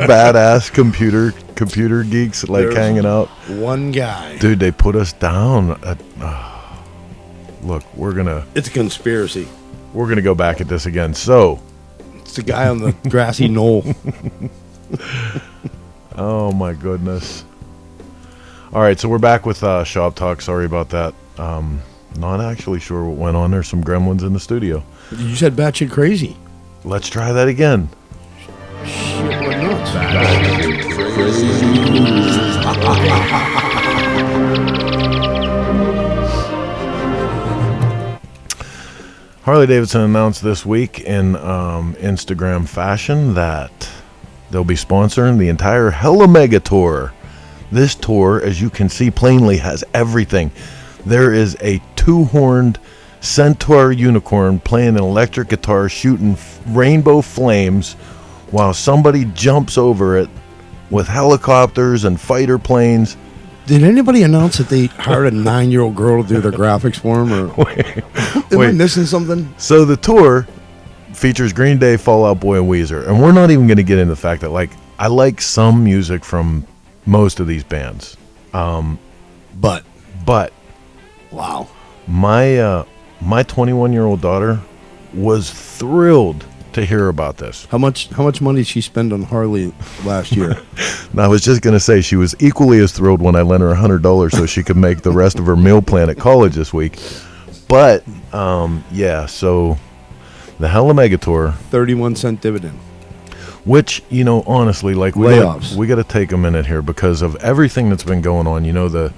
badass computer geeks like hanging out. One guy. Dude, they put us down. Look, It's a conspiracy. We're gonna go back at this again. So, it's the guy on the grassy knoll. Oh my goodness. All right, so we're back with Shop Talk. Sorry about that. Not actually sure what went on. There's some gremlins in the studio. You said batshit crazy. Let's try that again. Shit, what nuts? Harley Davidson announced this week in Instagram fashion that they'll be sponsoring the entire Hella Mega Tour. This tour, as you can see plainly, has everything. There is a two-horned centaur unicorn playing an electric guitar shooting rainbow flames while somebody jumps over it with helicopters and fighter planes. Did anybody announce that they hired a 9-year-old girl to do their graphics for them? Or am I missing something? So the tour features Green Day, Fall Out Boy, and Weezer. And we're not even going to get into the fact that, like, I like some music from most of these bands. But wow. My 21-year-old daughter was thrilled to hear about this. How much money did she spend on Harley last year? And I was just going to say she was equally as thrilled when I lent her $100 so she could make the rest of her meal plan at college this week. But yeah, so the Hella Mega Tour, 31-cent dividend. Which, you know, honestly, like we got to take a minute here because of everything that's been going on. You know, the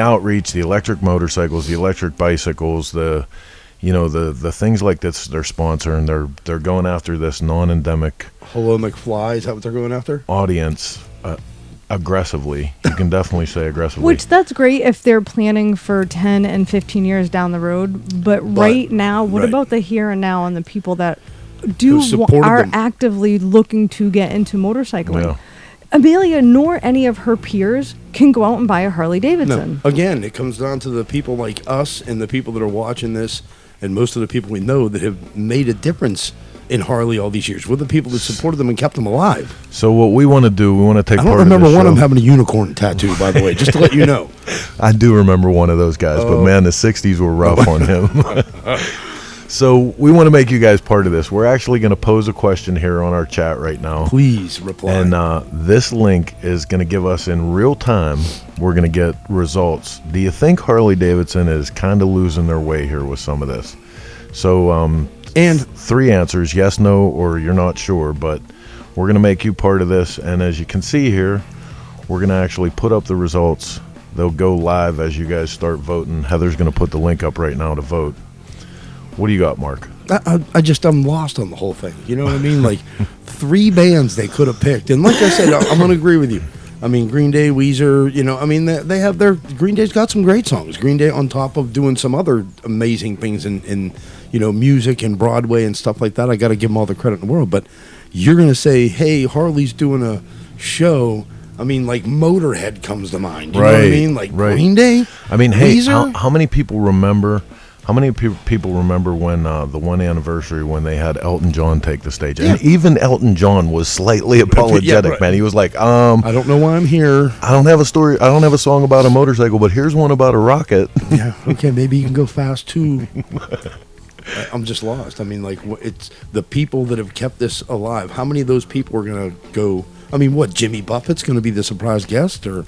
outreach, the electric motorcycles, the electric bicycles, the things like this they're sponsoring. They're going after this non-endemic. Hello McFly, is that what they're going after? Audience aggressively. You can definitely say aggressively. Which that's great if they're planning for 10 and 15 years down the road. But right now, what about the here and now and the people that are actively looking to get into motorcycling? Yeah. Amelia nor any of her peers can go out and buy a Harley Davidson. No. Again, it comes down to the people like us and the people that are watching this and most of the people we know that have made a difference in Harley all these years. We're the people that supported them and kept them alive. So what we want to do, we want to take part of this I don't remember one show. of them having a unicorn tattoo, by the way, just to let you know. I do remember one of those guys, but man, the 60s were rough on him. So we want to make you guys part of this. We're actually going to pose a question here on our chat right now. Please reply. And this link is going to give us in real time, we're going to get results. Do you think Harley Davidson is kind of losing their way here with some of this? So, and 3 answers, yes, no, or you're not sure, but we're going to make you part of this. And as you can see here, we're going to actually put up the results. They'll go live as you guys start voting. Heather's going to put the link up right now to vote. What do you got, Mark? I'm lost on the whole thing. You know what I mean? Like 3 bands they could have picked. And like I said, I'm going to agree with you. I mean, Green Day, Weezer, you know, I mean, they have Green Day's got some great songs. Green Day on top of doing some other amazing things in you know, music and Broadway and stuff like that. I got to give them all the credit in the world. But you're going to say, hey, Harley's doing a show. I mean, like Motorhead comes to mind. You know what I mean? Like Green Day. I mean, hey, Weezer? how many people remember? How many people remember when the 1 anniversary when they had Elton John take the stage? Yeah. And even Elton John was slightly apologetic, man. He was like, I don't know why I'm here. I don't have a story. I don't have a song about a motorcycle, but here's one about a rocket. Yeah, okay, maybe you can go fast too. I'm just lost. I mean, like, it's the people that have kept this alive. How many of those people are going to go? I mean, what, Jimmy Buffett's going to be the surprise guest? Or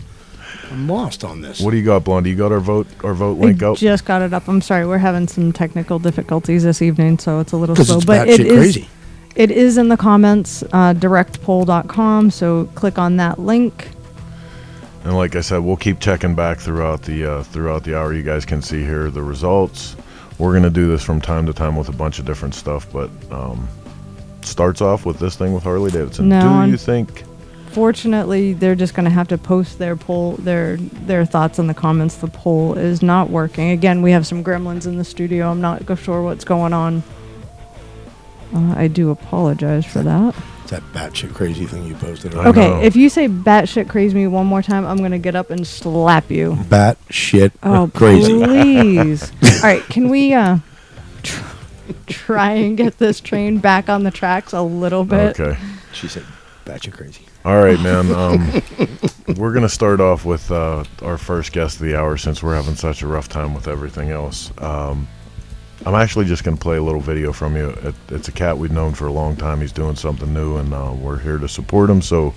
I'm lost on this. What do you got, Blondie? You got our vote link up? Just got it up. I'm sorry, we're having some technical difficulties this evening, so it's a little slow. It's but crazy. It is in the comments, directpoll.com, so click on that link. And like I said, we'll keep checking back throughout the hour. You guys can see here the results. We're going to do this from time to time with a bunch of different stuff, but starts off with this thing with Harley Davidson. No, do you think? Fortunately, they're just going to have to post their poll, their thoughts in the comments. The poll is not working. Again, we have some gremlins in the studio. I'm not sure what's going on. I do apologize for that. It's that batshit crazy thing you posted. Okay, if you say batshit crazy me one more time, I'm going to get up and slap you. Batshit crazy. Please. All right, can we try and get this train back on the tracks a little bit? Okay. She said Batshit crazy. All right, man. We're going to start off with our first guest of the hour since we're having such a rough time with everything else. I'm actually just going to play a little video from you. It's a cat we've known for a long time. He's doing something new, and we're here to support him, so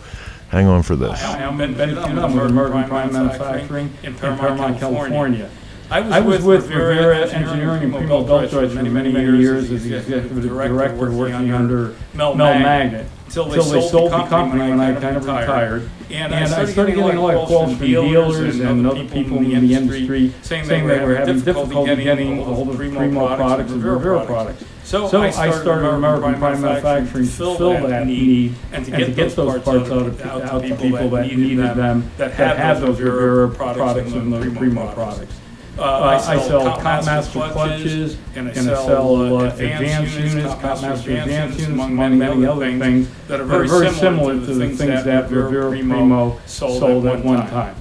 hang on for this. I'm Ben Kudon with American Prime Manufacturing in Paramount, California. I was with Rivera Engineering and Primo Belt Drives for many years as the executive director working under Mel Magnet. Until they sold the company when I kind of retired. And I started getting a lot of calls from dealers and other people in the industry saying they were having difficulty getting a hold of Primo products and Rivera products. So I started American Prime Manufacturing to fill that need and to get those parts out to people that needed them, that had those Rivera products and those Primo products. I sell Copmaster clutches, and I sell advanced units, Copmaster advanced units, among many other things that are very similar to the things that Rivera Primo sold at one time.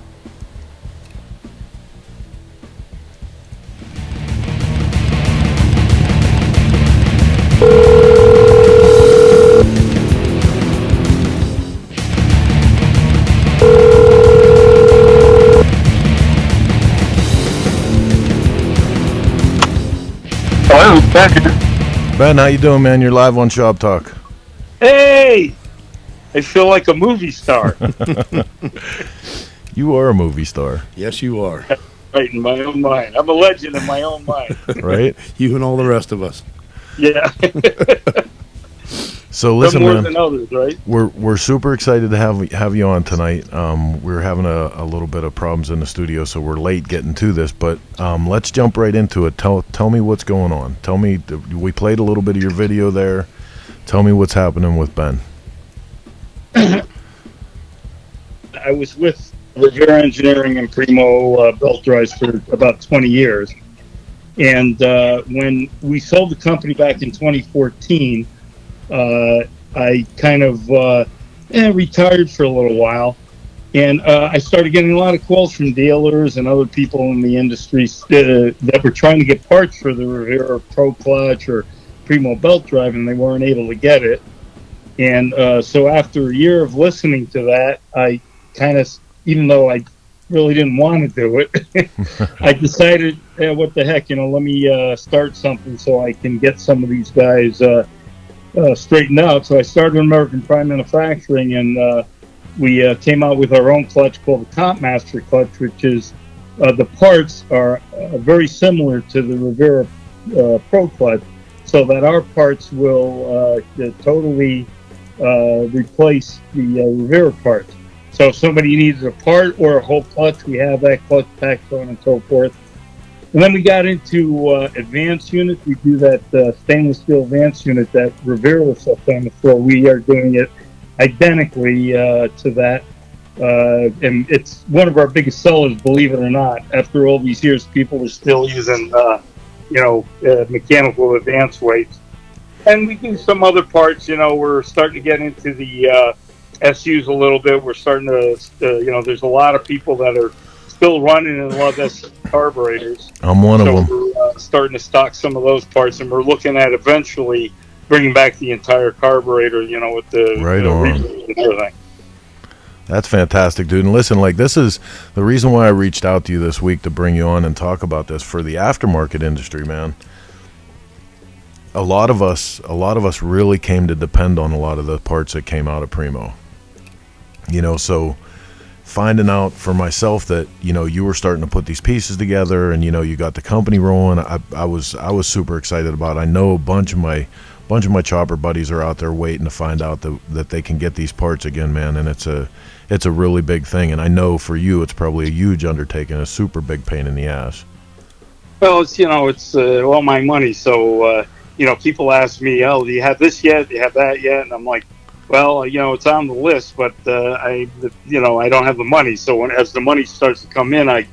Ben, how you doing, man? You're live on Shop Talk. Hey! I feel like a movie star. You are a movie star. Yes, you are. Right, in my own mind. I'm a legend in my own mind. Right? You and all the rest of us. Yeah. So listen, more man, than others, right? we're super excited to have you on tonight. We're having a little bit of problems in the studio, so we're late getting to this. But let's jump right into it. Tell me what's going on. Tell me, we played a little bit of your video there. Tell me what's happening with Ben. I was with Rivera Engineering and Primo Belt Drives for about 20 years. And when we sold the company back in 2014, I kind of retired for a little while, and I started getting a lot of calls from dealers and other people in the industry that were trying to get parts for the Rivera Pro Clutch or Primo Belt Drive, and they weren't able to get it. And so after a year of listening to that, I kind of, even though I really didn't want to do it, I decided, what the heck, let me start something so I can get some of these guys straightened out. So I started American Prime Manufacturing, and we came out with our own clutch called the Copmaster clutch, which is the parts are very similar to the Rivera Pro clutch, so that our parts will totally replace the Rivera parts. So if somebody needs a part or a whole clutch, we have that clutch pack, so on and so forth. And then we got into advanced units. We do that stainless steel advanced unit that Rivera was so famous for. We are doing it identically to that. And it's one of our biggest sellers, believe it or not. After all these years, people are still using, mechanical advanced weights. And we do some other parts. We're starting to get into the SUs a little bit. We're starting to, there's a lot of people that are still running and love SU carburetors. I'm one of them. We're starting to stock some of those parts, and we're looking at eventually bringing back the entire carburetor, with the right on and everything. That's fantastic, dude. And listen, this is the reason why I reached out to you this week to bring you on and talk about this for the aftermarket industry, man. A lot of us really came to depend on a lot of the parts that came out of Primo. So finding out for myself that you were starting to put these pieces together, and you got the company rolling, I was super excited about it. I know a bunch of my chopper buddies are out there waiting to find out that they can get these parts again, man. And it's a really big thing, and I know for you it's probably a huge undertaking, a super big pain in the ass. Well, it's all my money, so people ask me, do you have this yet? Do you have that yet? And I'm like, well, it's on the list, but I don't have the money. So as the money starts to come in, I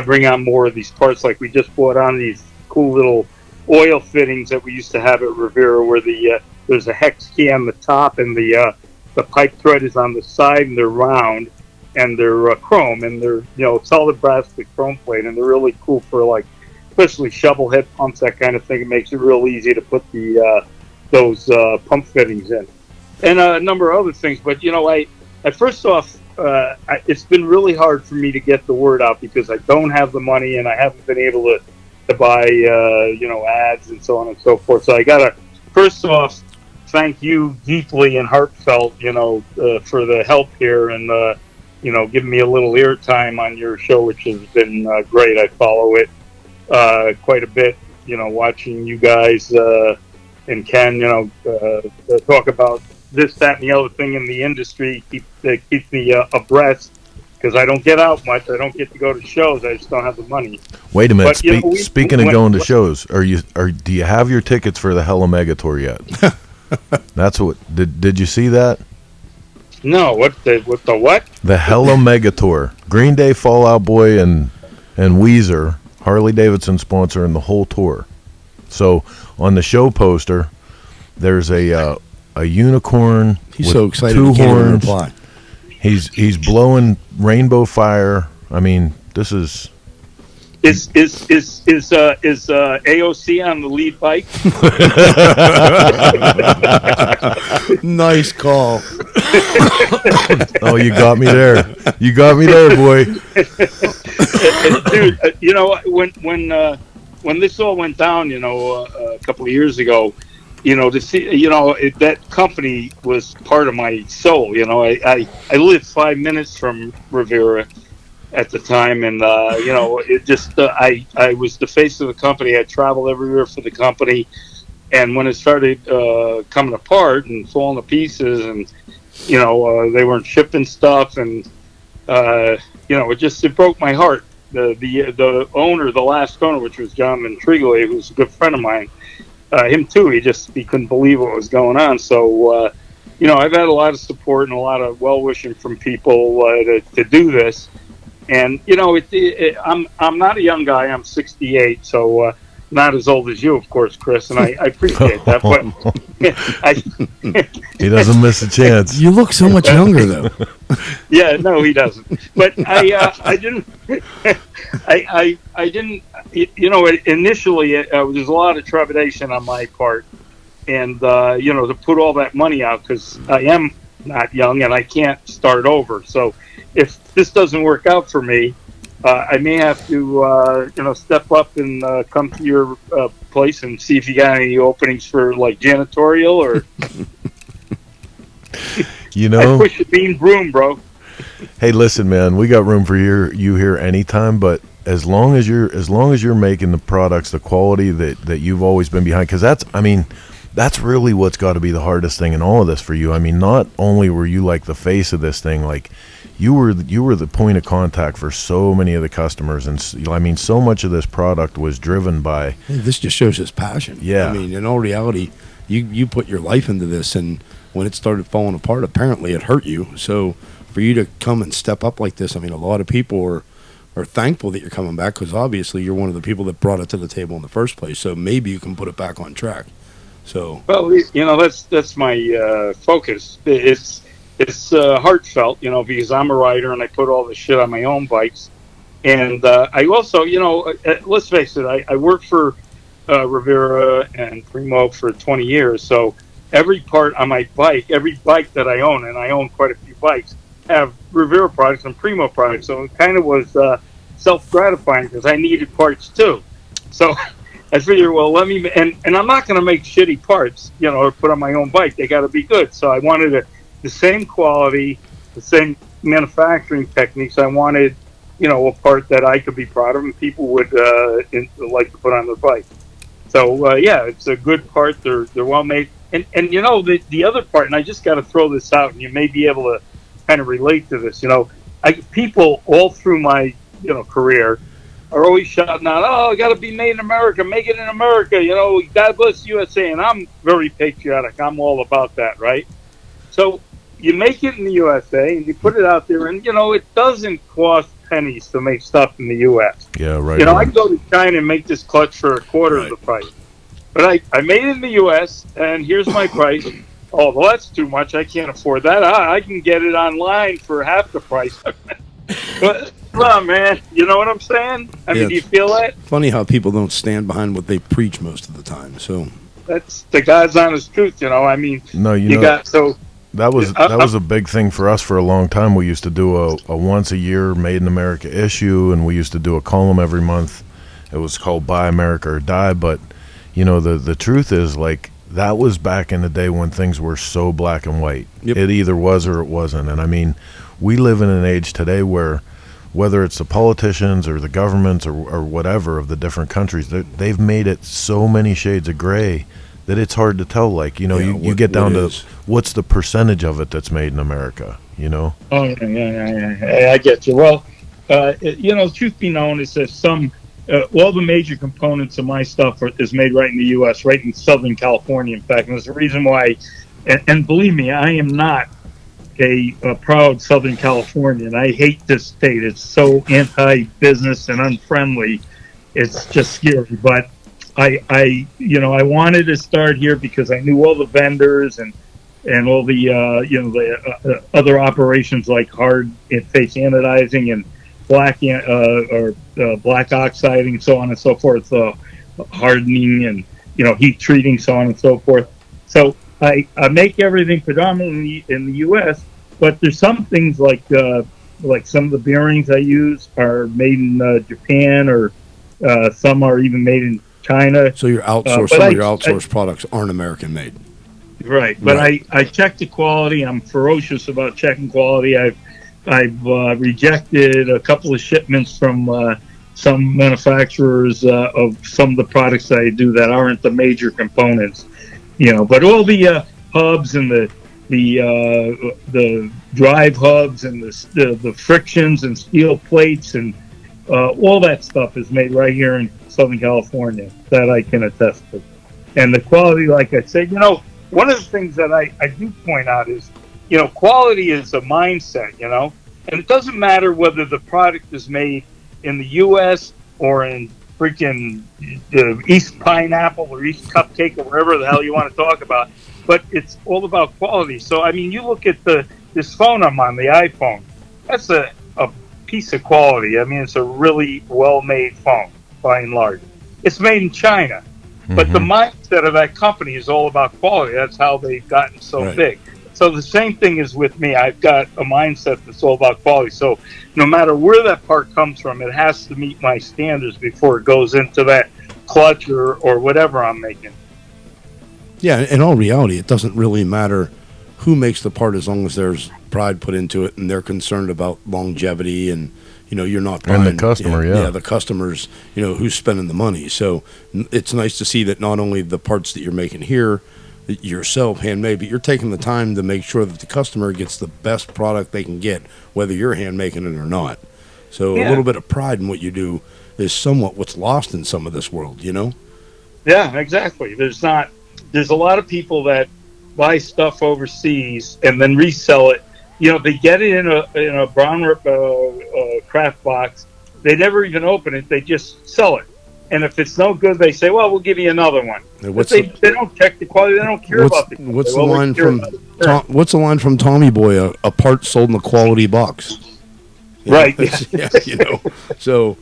bring on more of these parts. Like we just bought on these cool little oil fittings that we used to have at Rivera, where there's a hex key on the top, and the pipe thread is on the side, and they're round, and they're chrome, and they're solid brass with chrome plate, and they're really cool for especially shovel head pumps, that kind of thing. It makes it real easy to put those pump fittings in. and a number of other things. But I first off, it's been really hard for me to get the word out because I don't have the money and I haven't been able to buy ads and so on and so forth. So I gotta first off thank you deeply and heartfelt, for the help here and giving me a little airtime on your show, which has been great. I follow it quite a bit. Watching you guys and Ken, talk about this, that, and the other thing in the industry keeps me abreast because I don't get out much. I don't get to go to shows. I just don't have the money. Wait a minute. Speaking of going to shows, do you have your tickets for the Hella Mega Tour yet? That's what. Did you see that? No. What the what? The Hella Mega Tour. Green Day, Fall Out Boy, and Weezer. Harley Davidson sponsoring the whole tour. So on the show poster, there's a unicorn. He's with so excited. Two he can't even horns. reply. He's blowing rainbow fire. I mean, this is. Is AOC on the lead bike? Nice call. Oh, you got me there. You got me there, boy. Dude, when this all went down, a couple of years ago, to see, that company was part of my soul. I lived 5 minutes from Rivera at the time, and it just I was the face of the company. I traveled everywhere for the company, and when it started coming apart and falling to pieces, and they weren't shipping stuff, and it broke my heart. The owner, the last owner, which was John Ventriglia, who's a good friend of mine, him too. He couldn't believe what was going on. So I've had a lot of support and a lot of well wishing from people to do this. And I'm not a young guy. I'm 68, so not as old as you, of course, Chris. And I appreciate that. But he doesn't miss a chance. You look so much younger, though. Yeah, no, he doesn't. But I didn't. I didn't. Initially, there's a lot of trepidation on my part, and to put all that money out because I am not young and I can't start over. So if this doesn't work out for me, I may have to, step up and come to your place and see if you got any openings for like janitorial or. I push a bean broom, bro. Hey, listen, man, we got room for you here anytime, but as long as you're making the products, the quality that you've always been behind, because that's really what's got to be the hardest thing in all of this for you. I mean, not only were you like the face of this thing, like you were the point of contact for so many of the customers, and so much of this product was driven by. Hey, this just shows his passion. Yeah, in all reality, you put your life into this, and when it started falling apart, apparently it hurt you. So for you to come and step up like this, a lot of people are thankful that you're coming back because obviously you're one of the people that brought it to the table in the first place. So maybe you can put it back on track. So well, that's my focus. It's heartfelt, because I'm a rider and I put all the shit on my own bikes, and I also, let's face it, I worked for Rivera and Primo for 20 years, so every part on my bike, every bike that I own, and I own quite a few bikes, have Rivera products and Primo products. So it kind of was self-gratifying because I needed parts too. So I figured, well, let me, and I'm not going to make shitty parts, or put on my own bike. They got to be good. So I wanted the same quality, the same manufacturing techniques. I wanted, a part that I could be proud of and people would like to put on their bike. So it's a good part. They're well made. And the other part, and I just got to throw this out, and you may be able to kind of relate to this. People all through my career are always shouting out, "Oh, it got to be made in America, make it in America." God bless USA, and I'm very patriotic. I'm all about that, right? So you make it in the USA and you put it out there, and it doesn't cost pennies to make stuff in the US. Yeah, right. I can go to China and make this clutch for a quarter of the price. But I made it in the U.S., and here's my price. Oh, well, that's too much. I can't afford that. I can get it online for half the price. But, come on, man. You know what I'm saying? I mean, do you feel that? Funny how people don't stand behind what they preach most of the time. So that's the God's honest truth, No, you got so that was a big thing for us for a long time. We used to do a once a year Made in America issue, and we used to do a column every month. It was called Buy America or Die. But the truth is, like, that was back in the day when things were so black and white. Yep. It either was or it wasn't. And I mean, we live in an age today where, whether it's the politicians or the governments or whatever of the different countries, they've made it so many shades of gray that it's hard to tell. Like, you get down to what's the percentage of it that's made in America, Oh, yeah. I get you. Well, truth be known is that all the major components of my stuff is made right in the U.S., right in Southern California, in fact. And there's a reason why, and believe me, I am not a proud Southern Californian. I hate this state. It's so anti-business and unfriendly. It's just scary. But I wanted to start here because I knew all the vendors and all the other operations like hard face anodizing and black oxiding, so on and so forth, hardening and heat treating, so on and so forth. So I make everything predominantly in the U.S., but there's some things like some of the bearings I use are made in Japan, or some are even made in China. So your outsourced products aren't American made. Right, but right. I check the quality. I'm ferocious about checking quality. I've rejected a couple of shipments from some manufacturers of some of the products I do that aren't the major components. But all the hubs and the drive hubs and the frictions and steel plates and all that stuff is made right here in Southern California, that I can attest to. And the quality, like I said, one of the things that I do point out is, quality is a mindset, and it doesn't matter whether the product is made in the U.S. or in freaking East Pineapple or East Cupcake or wherever the hell you want to talk about, but it's all about quality. So, I mean, you look at this phone I'm on, the iPhone, that's a piece of quality. I mean, it's a really well-made phone, by and large. It's made in China, but the mindset of that company is all about quality. That's how they've gotten so big. So the same thing is with me. I've got a mindset that's all about quality. So no matter where that part comes from, it has to meet my standards before it goes into that clutch or whatever I'm making. Yeah, in all reality, it doesn't really matter who makes the part as long as there's pride put into it and they're concerned about longevity and, you're not buying. And the customer, Yeah, the customers, who's spending the money. So it's nice to see that not only the parts that you're making here yourself, handmade, but you're taking the time to make sure that the customer gets the best product they can get, whether you're hand making it or not. So a little bit of pride in what you do is somewhat what's lost in some of this world, Yeah, exactly. There's a lot of people that buy stuff overseas and then resell it. They get it in a brown craft box. They never even open it. They just sell it. And if it's no good, they say, "Well, we'll give you another one." But they don't check the quality. They don't care about the quality. What's the line from Tommy Boy? A part sold in a quality box. Right. So,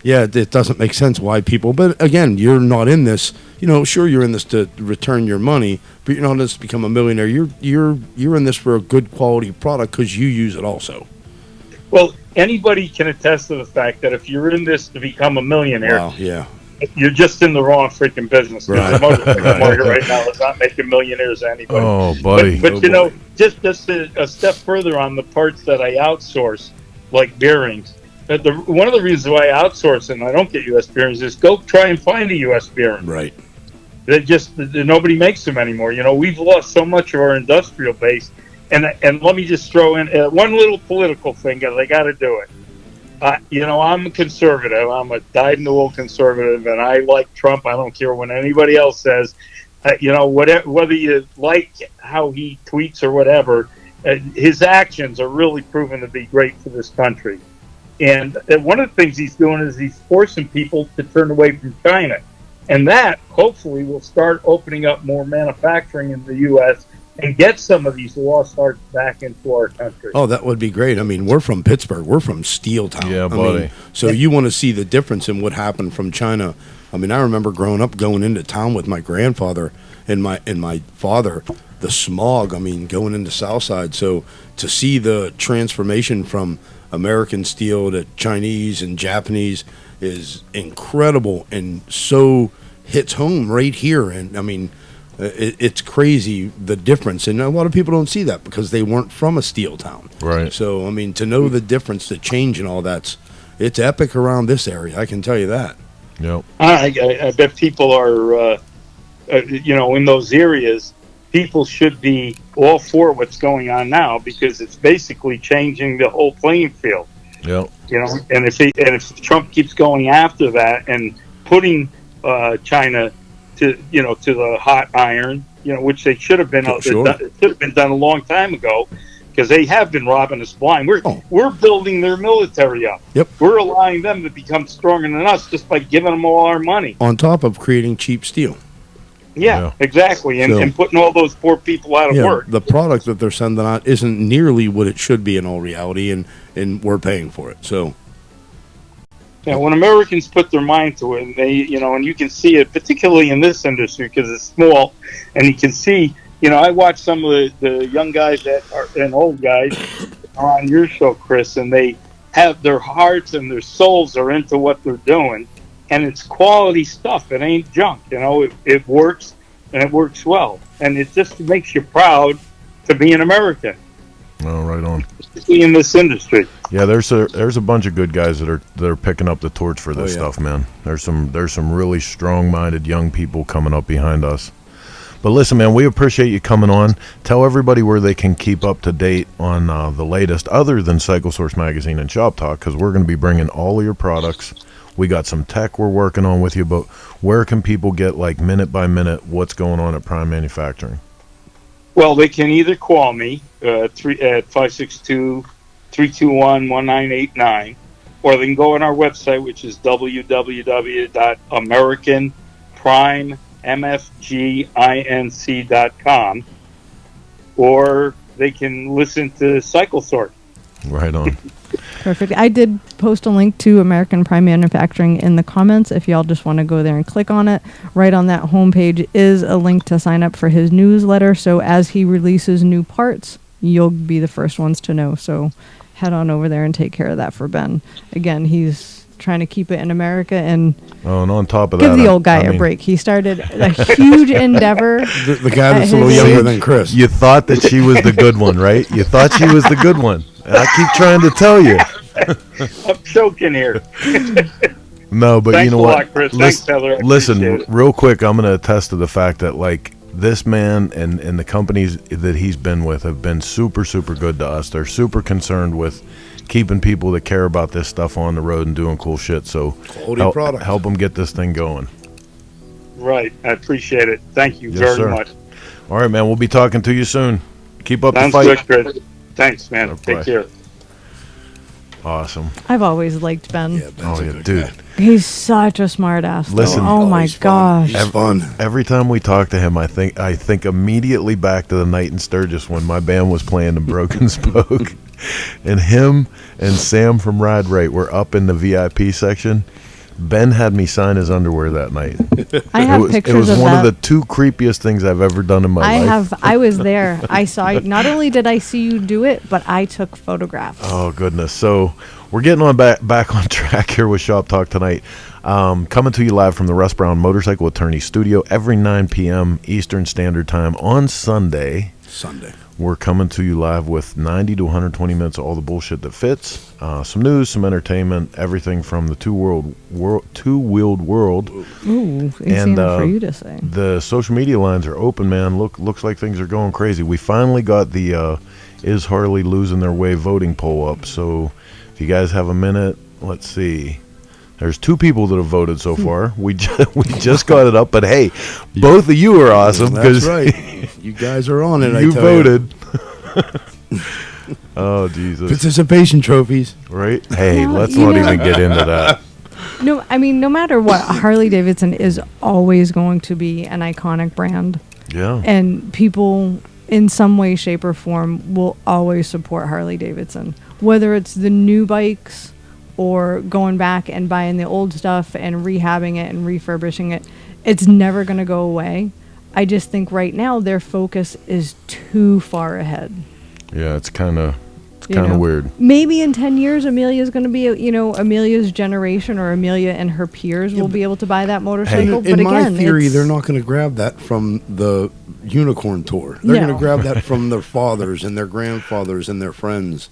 it doesn't make sense why people. But again, you're not in this. Sure, you're in this to return your money, but you're not in this to become a millionaire. You're in this for a good quality product because you use it also. Well, anybody can attest to the fact that if you're in this to become a millionaire, you're just in the wrong freaking business. Right. The motorcycle market right now is not making millionaires anybody. Oh, buddy. But just a step further on the parts that I outsource, like bearings. One of the reasons why I outsource and I don't get U.S. bearings is go try and find a U.S. bearing. Right. Nobody makes them anymore. We've lost so much of our industrial base. And let me just throw in one little political thing, because I got to do it. I'm a conservative. I'm a dyed-in-the-wool conservative, and I like Trump. I don't care what anybody else says. Whether you like how he tweets or whatever, his actions are really proven to be great for this country. And one of the things he's doing is he's forcing people to turn away from China. And that, hopefully, will start opening up more manufacturing in the U.S., and get some of these lost arts back into our country. Oh, that would be great. I mean, we're from Pittsburgh. We're from Steel Town. Yeah, buddy. So you want to see the difference in what happened from China. I mean, I remember growing up going into town with my grandfather and my father, the smog. I mean, going into Southside. So to see the transformation from American steel to Chinese and Japanese is incredible, and so hits home right here. And I mean, it's crazy the difference, and a lot of people don't see that because they weren't from a steel town. Right. So I mean, to know the difference, the change, and all it's epic around this area. I can tell you that. Yep. I bet people are, in those areas, people should be all for what's going on now because it's basically changing the whole playing field. Yep. And if Trump keeps going after that and putting China to the hot iron, which they should have been, it should have been done a long time ago, because they have been robbing us blind. We're building their military up. Yep. We're allowing them to become stronger than us just by giving them all our money. On top of creating cheap steel. Yeah. Exactly. And putting all those poor people out of work. The product that they're sending out isn't nearly what it should be in all reality, and we're paying for it. So, yeah, when Americans put their mind to it, and they, and you can see it, particularly in this industry because it's small, and you can see, I watch some of the young guys and old guys are on your show, Chris, and they have their hearts and their souls are into what they're doing. And it's quality stuff. It ain't junk. It works, and it works well. And it just makes you proud to be an American. Oh, right on. Especially in this industry. Yeah, there's a bunch of good guys that are picking up the torch for this stuff, man. There's some really strong-minded young people coming up behind us. But listen, man, we appreciate you coming on. Tell everybody where they can keep up to date on the latest, other than Cycle Source Magazine and ShopTalk, because we're going to be bringing all of your products. We got some tech we're working on with you, but where can people get, like, minute by minute what's going on at Prime Manufacturing? Well, they can either call me at 562-321-1989, or they can go on our website, which is www.americanprimemfginc.com, or they can listen to Cycle Source. Right on. Perfect. I did post a link to American Prime Manufacturing in the comments if y'all just want to go there and click on it. Right on that homepage is a link to sign up for his newsletter. So as he releases new parts, you'll be the first ones to know. So head on over there and take care of that for Ben. Again, he's trying to keep it in America and on top of give that, the old guy a break. He started a huge endeavor. The guy that's a little younger than Chris. You thought that she was the good one, right? You thought she was the good one. And I keep trying to tell you. I'm choking here. No, but Thanks you know a what? lot, Chris. Thanks, Heather. I Listen, appreciate it. real quick, I'm going to attest to the fact that, like, this man and the companies that he's been with have been super, super good to us. They're super concerned with keeping people that care about this stuff on the road and doing cool shit. So help them get this thing going. Right. I appreciate it. Thank you Yes, very sir. much. All right, man. We'll be talking to you soon. Keep up Sounds the fight. good, Chris. Thanks, man. Bye. Take care. Awesome. I've always liked Ben. Yeah, Ben's Oh, a yeah, good dude. guy. He's such a smart ass. though. Listen. Oh my He's fun. gosh. He's fun. Every time we talk to him, I think immediately back to the night in Sturgis when my band was playing in Broken Spoke, and him and Sam from Ride Right were up in the VIP section. Ben had me sign his underwear that night. I have It was pictures of one that. of the two creepiest things I've ever done in my life. I was there. I saw you. Not only did I see you do it, but I took photographs. Oh goodness! So we're getting on back on track here with Shop Talk tonight. Coming to you live from the Russ Brown Motorcycle Attorney Studio every 9 p.m. Eastern Standard Time on Sunday. We're coming to you live with 90 to 120 minutes of all the bullshit that fits. Some news, some entertainment, everything from the two-wheeled world. Ooh, easy And, enough for you to say. The social media lines are open, man. Looks like things are going crazy. We finally got the Is Harley Losing Their Way voting poll up. So if you guys have a minute, let's see. There's 2 people that have voted so far. We just got it up, but hey, both of you are awesome. That's right. You guys are on it. You I tell voted. Oh Jesus! Participation trophies. Right? Hey, Well, let's you not know- even get into that. No, I mean, no matter what, Harley Davidson is always going to be an iconic brand. Yeah. And people, in some way, shape, or form, will always support Harley Davidson. Whether it's the new bikes or going back and buying the old stuff and rehabbing it and refurbishing it, it's never going to go away. I just think right now their focus is too far ahead. Yeah, it's kind of know? weird. Maybe in 10 years, Amelia's going to be, Amelia's generation, or Amelia and her peers will be able to buy that motorcycle. In my theory, they're not going to grab that from the Unicorn Tour. They're going to grab that from their fathers and their grandfathers and their friends.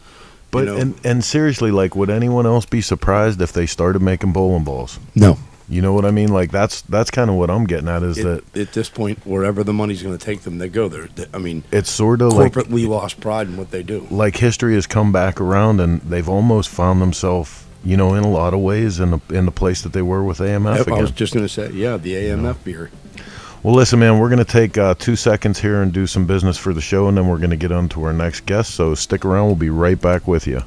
But and seriously, like, would anyone else be surprised if they started making bowling balls? No. You know what I mean? Like, that's kind of what I'm getting at, is that at this point, wherever the money's going to take them, they go there. I mean, it's sort of corporately lost pride in what they do. Like, history has come back around, and they've almost found themselves, in a lot of ways, in the place that they were with AMF again. I was just going to say, the AMF beer. Well, listen, man, we're going to take 2 seconds here and do some business for the show, and then we're going to get on to our next guest. So stick around. We'll be right back with you.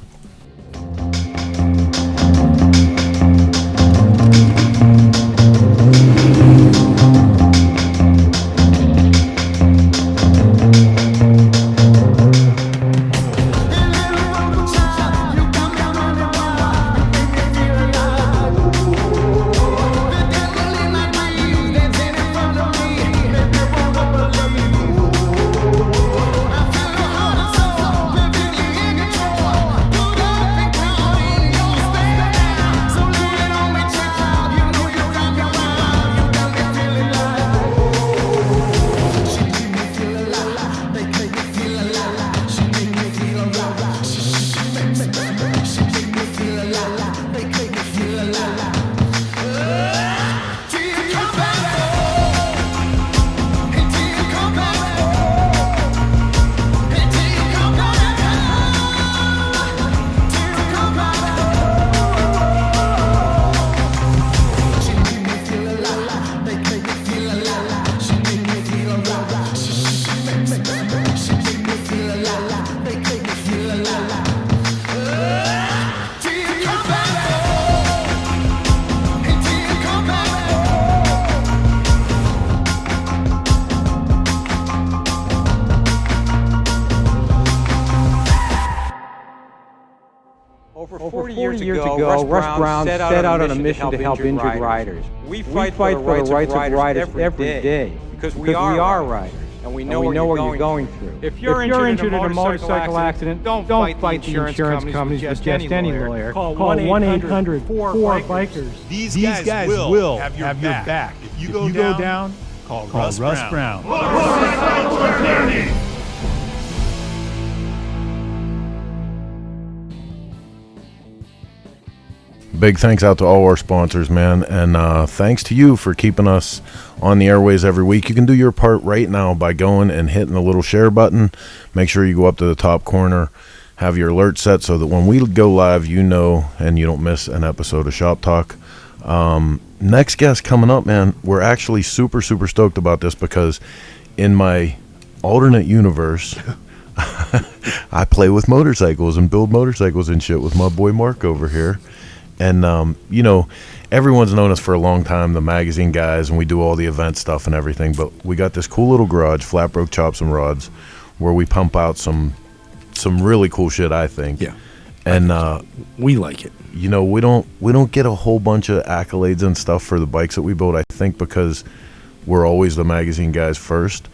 Over 40 years ago, Russ Brown set out on a mission to help injured riders. We fight for the rights of riders every day because we are riders. And we know what you're going through. If you're injured in a motorcycle accident, don't fight the insurance companies with just any lawyer. Call 1-800-4-BIKERS. These guys will have your back. If you go down, call Russ Brown. Motorcycle attorney! Big thanks out to all our sponsors, man, and thanks to you for keeping us on the airways every week. You can do your part right now by going and hitting the little share button. Make sure you go up to the top corner, have your alert set so that when we go live, and you don't miss an episode of Shop Talk. Next guest coming up, man, we're actually super, super stoked about this because in my alternate universe, I play with motorcycles and build motorcycles and shit with my boy Mark over here. And, everyone's known us for a long time, the magazine guys, and we do all the event stuff and everything. But we got this cool little garage, Flat Broke Chops and Rods, where we pump out some really cool shit, I think. Yeah. And we like it. We don't get a whole bunch of accolades and stuff for the bikes that we build, I think, because we're always the magazine guys first.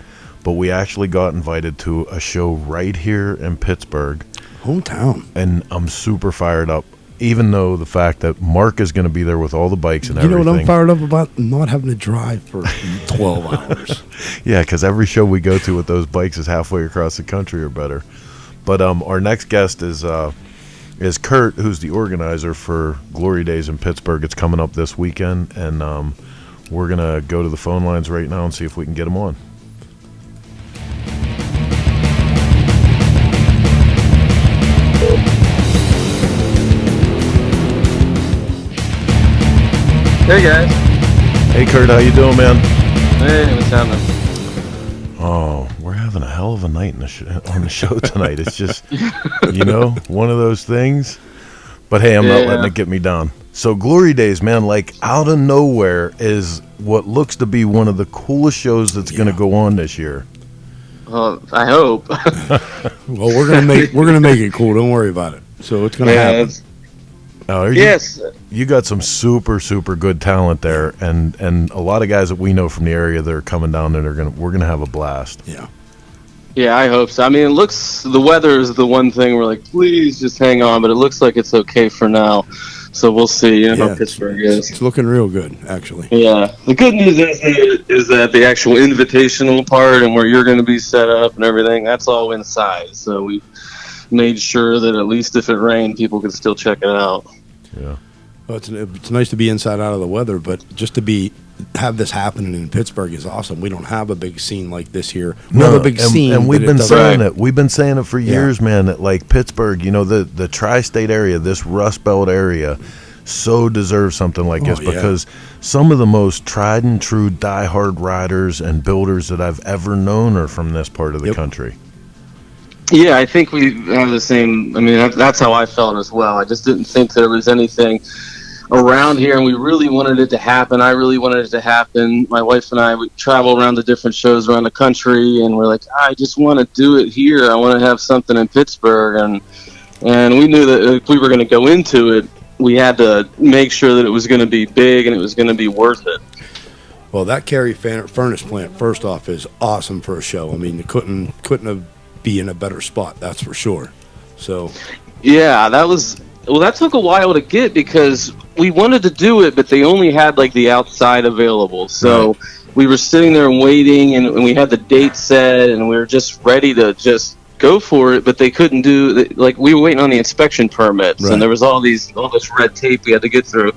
But we actually got invited to a show right here in Pittsburgh. Hometown. And I'm super fired up. Even though the fact that Mark is going to be there with all the bikes and everything. You know what I'm fired up about? Not having to drive for 12 hours. Yeah, because every show we go to with those bikes is halfway across the country or better. But our next guest is Kurt, who's the organizer for Glory Daze in Pittsburgh. It's coming up this weekend, and we're going to go to the phone lines right now and see if we can get him on. Hey guys. Hey Kurt, how you doing, man? Hey, what's happening? Oh, we're having a hell of a night on the show tonight. It's just, one of those things. But hey, I'm not letting it get me down. So Glory Daze, man, like out of nowhere is what looks to be one of the coolest shows that's going to go on this year. Well, I hope. Well, we're gonna make it cool. Don't worry about it. So it's gonna happen. Yes. You got some super good talent there, and a lot of guys that we know from the area that are coming down and we're gonna have a blast. Yeah. Yeah, I hope so. I mean, the weather is the one thing we're like, please just hang on, but it looks like it's okay for now. So we'll see. How Pittsburgh is. It's looking real good, actually. Yeah. The good news is that the actual invitational part and where you're going to be set up and everything, that's all inside. So we made sure that at least if it rained, people could still check it out. Yeah. Well, it's nice to be inside out of the weather, but just to have this happening in Pittsburgh is awesome. We don't have a big scene like this here. We have a big scene, and we've been saying it. We've been saying it for years, man. That like Pittsburgh, the tri-state area, this Rust Belt area, so deserves something like this because some of the most tried and true diehard riders and builders that I've ever known are from this part of the country. Yeah, I think we have the same. I mean, that's how I felt as well. I just didn't think there was anything around here, and we really wanted it to happen. I really wanted it to happen. My wife and I would travel around the different shows around the country, and we're like, I just want to do it here. I want to have something in Pittsburgh, and we knew that if we were going to go into it, we had to make sure that it was going to be big and it was going to be worth it. Well, that Cary Furnace plant, first off, is awesome for a show. I mean, it couldn't have be in a better spot, that's for sure. So yeah, that took a while to get because we wanted to do it, but they only had like the outside available. So we were sitting there and waiting, and we had the date set, and we were just ready to just go for it, but they couldn't do, like, we were waiting on the inspection permits, and there was all this red tape we had to get through.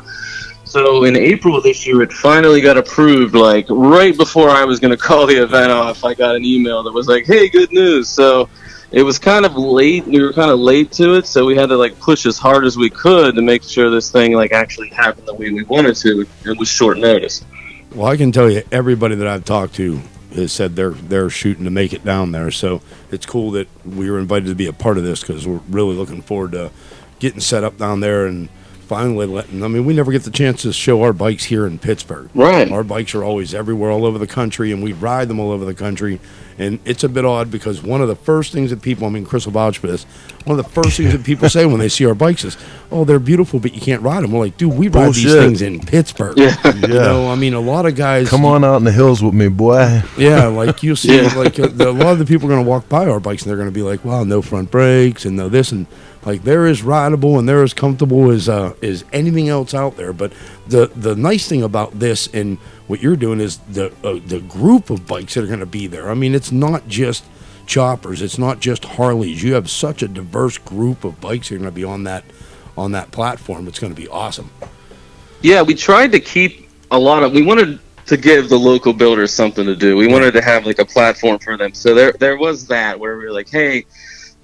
So in April of this year, it finally got approved. Like right before I was going to call the event off, I got an email that was like, "Hey, good news!" So it was kind of late. We were kind of late to it, so we had to like push as hard as we could to make sure this thing like actually happened the way we wanted to. It was short notice. Well, I can tell you, everybody that I've talked to has said they're shooting to make it down there. So it's cool that we were invited to be a part of this because we're really looking forward to getting set up down there and finally we never get the chance to show our bikes here in Pittsburgh. Right. Our bikes are always everywhere all over the country, and we ride them all over the country. And it's a bit odd because one of the first things that people, Chris will vouch for this, one of the first things that people say when they see our bikes is, "Oh, they're beautiful, but you can't ride them." We're like, dude, we ride these things in Pittsburgh. Yeah. A lot of guys... Come on out in the hills with me, boy. Yeah, like you'll see, a lot of the people are going to walk by our bikes, and they're going to be like, wow, no front brakes, and no this, and like they're as rideable and they're as comfortable as anything else out there. But the nice thing about this and what you're doing is the group of bikes that are going to be there. I mean, it's not just choppers, it's not just Harleys. You have such a diverse group of bikes that are going to be on that platform. It's going to be awesome. Yeah, we tried to keep we wanted to give the local builders something to do. We wanted to have like a platform for them. So there was that where we were like, hey,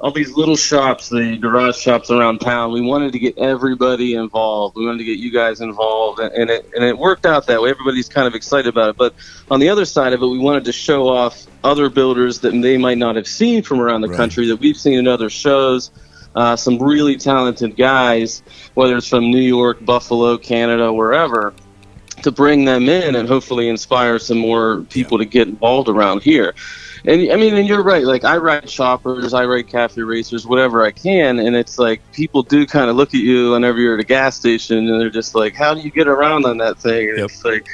all these little shops, the garage shops around town, we wanted to get everybody involved. We wanted to get you guys involved, and it worked out that way. Everybody's kind of excited about it. But on the other side of it, we wanted to show off other builders that they might not have seen from around the country that we've seen in other shows. Some really talented guys, whether it's from New York, Buffalo, Canada, wherever, to bring them in and hopefully inspire some more people to get involved around here. And I mean, and you're right. Like I ride choppers, I ride cafe racers, whatever I can, and it's like people do kind of look at you whenever you're at a gas station, and they're just like, "How do you get around on that thing?" And it's like,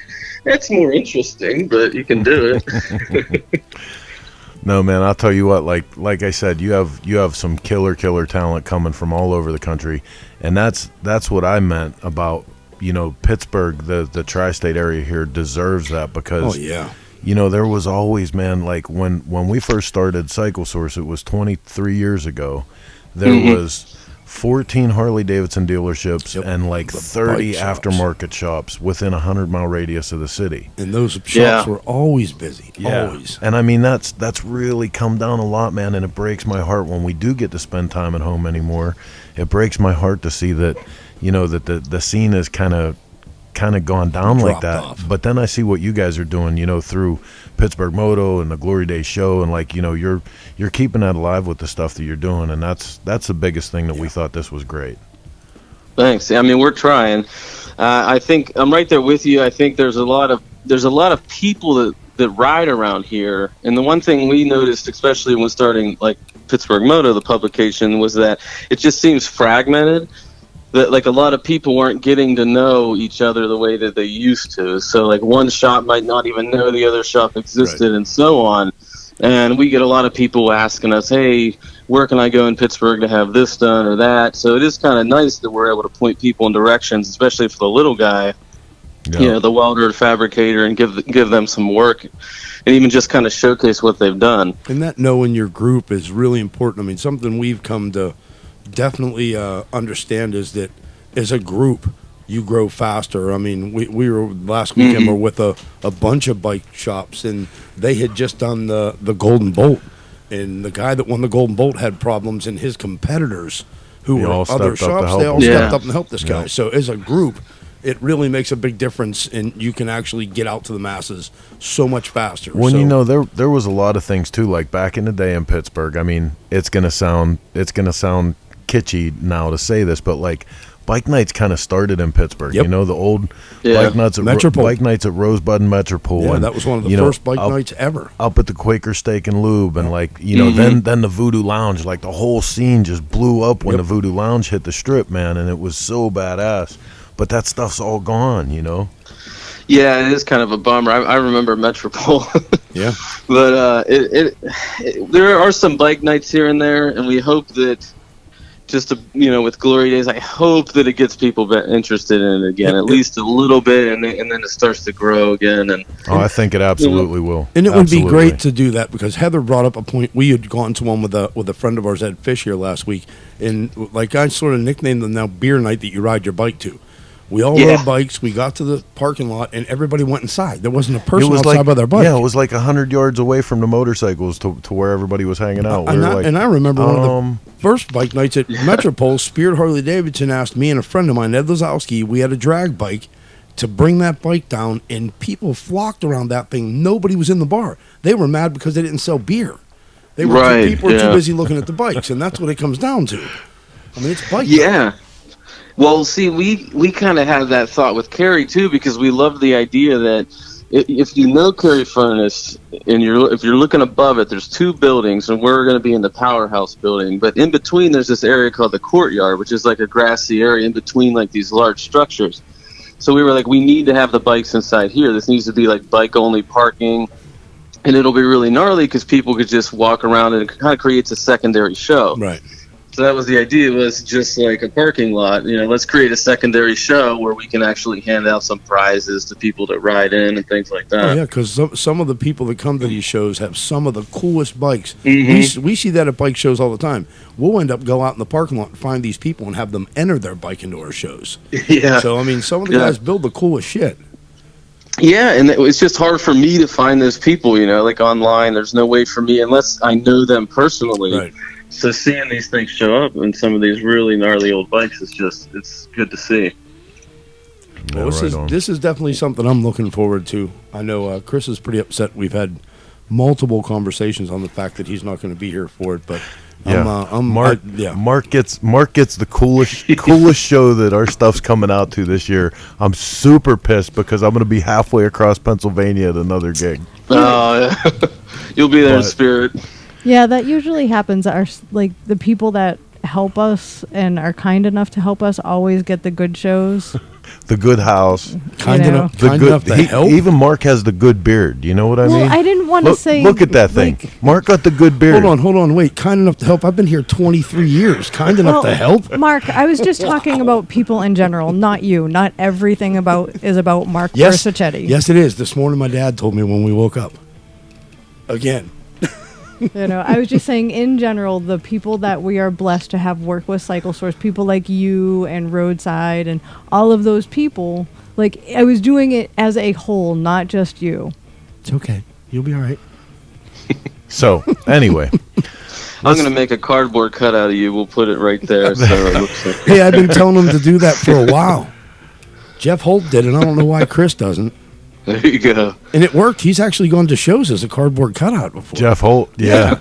it's more interesting, but you can do it. No, man, I'll tell you what. Like I said, you have some killer talent coming from all over the country, and that's what I meant about Pittsburgh. The tri-state area here deserves that because there was always, man, like when we first started Cycle Source, it was 23 years ago. There was 14 Harley Davidson dealerships and like 30 aftermarket shops within a 100-mile radius of the city. And those shops were always busy. Always. And I mean, that's really come down a lot, man, and it breaks my heart when we do get to spend time at home anymore. It breaks my heart to see that, that the scene is kind of gone down like that off. But then I see what you guys are doing, through Pittsburgh Moto and the Glory Daze show, and like you're keeping that alive with the stuff that you're doing, and that's the biggest thing that we thought this was great. Thanks. I mean, we're trying. I think I'm right there with you. I think there's a lot of people that ride around here, and the one thing we noticed, especially when starting like Pittsburgh Moto, the publication, was that it just seems fragmented. that like a lot of people weren't getting to know each other the way that they used to. So like one shop might not even know the other shop existed, and so on. And we get a lot of people asking us, hey, where can I go in Pittsburgh to have this done or that? So it is kind of nice that we're able to point people in directions, especially for the little guy, the welder, fabricator, and give them some work, and even just kind of showcase what they've done. And that knowing your group is really important. I mean, something we've come to definitely understand is that as a group, you grow faster. I mean, we were last weekend, we're with a bunch of bike shops, and they had just done the Golden Bolt, and the guy that won the Golden Bolt had problems, and his competitors who were other shops, they all stepped up and helped this guy. So as a group, it really makes a big difference, and you can actually get out to the masses so much faster. When you know, there was a lot of things too, like back in the day in Pittsburgh. I mean, it's gonna sound kitschy now to say this, but like bike nights kind of started in Pittsburgh. You know, the old bike nights at Rosebud and Metropole. Yeah, and that was one of the first bike nights ever. Up at the Quaker Steak and Lube, and like then the Voodoo Lounge, like the whole scene just blew up when the Voodoo Lounge hit the Strip, man, and it was so badass. But that stuff's all gone, you know. Yeah, it is kind of a bummer. I remember Metropole. But there are some bike nights here and there, and we hope that with Glory Days, I hope that it gets people interested in it again, at least a little bit, and then it starts to grow again. And I think it absolutely will. And it would be great to do that, because Heather brought up a point. We had gone to one with a friend of ours, Ed Fish, here last week, and like I sort of nicknamed them now beer night that you ride your bike to. We all rode bikes. We got to the parking lot, and everybody went inside. There wasn't a person outside by their bike. Yeah, it was like 100 yards away from the motorcycles to where everybody was hanging out. And I remember one of the first bike nights at Metropole, Spirit Harley Davidson asked me and a friend of mine, Ed Lazowski, we had a drag bike, to bring that bike down, and people flocked around that thing. Nobody was in the bar. They were mad because they didn't sell beer. They were people were too busy looking at the bikes, and that's what it comes down to. I mean, it's bike time. Well, see, we kind of had that thought with Carrie too, because we loved the idea that if you know Carrie Furnace and if you're looking above it, there's two buildings, and we're going to be in the powerhouse building. But in between, there's this area called the courtyard, which is like a grassy area in between like these large structures. So we were like, we need to have the bikes inside here. This needs to be like bike only parking, and it'll be really gnarly because people could just walk around, and it kind of creates a secondary show. Right. So that was the idea, was just like a parking lot. Let's create a secondary show where we can actually hand out some prizes to people that ride in and things like that. Oh, yeah, because some of the people that come to these shows have some of the coolest bikes. We see that at bike shows all the time. We'll go out in the parking lot and find these people and have them enter their bike into our shows. So, I mean, some of the guys build the coolest shit. Yeah, and it's just hard for me to find those people, like online. There's no way for me, unless I know them personally. Right. So seeing these things show up in some of these really gnarly old bikes it's good to see. Well, this is definitely something I'm looking forward to. I know Chris is pretty upset. We've had multiple conversations on the fact that he's not going to be here for it, but Mark gets the coolest show that our stuff's coming out to this year. I'm super pissed because I'm going to be halfway across Pennsylvania at another gig. You'll be there in spirit. Yeah, that usually happens. The people that help us and are kind enough to help us always get the good shows. The good house. Kind enough to help? Even Mark has the good beard. You know what I mean? I didn't want to say... Look at that thing. Mark got the good beard. Hold on, wait. Kind enough to help? I've been here 23 years. Kind enough to help? Mark, I was just talking about people in general, not you. Not everything is about Mark Versacetti. Yes, it is. This morning my dad told me when we woke up. Again. I was just saying, in general, the people that we are blessed to have work with Cycle Source, people like you and Roadside and all of those people, I was doing it as a whole, not just you. It's okay. You'll be all right. So, anyway. I'm going to make a cardboard cutout of you. We'll put it right there. So it looks like Hey, I've been telling him to do that for a while. Jeff Holt did, and I don't know why Chris doesn't. There you go. And it worked. He's actually gone to shows as a cardboard cutout before. Jeff Holt, yeah.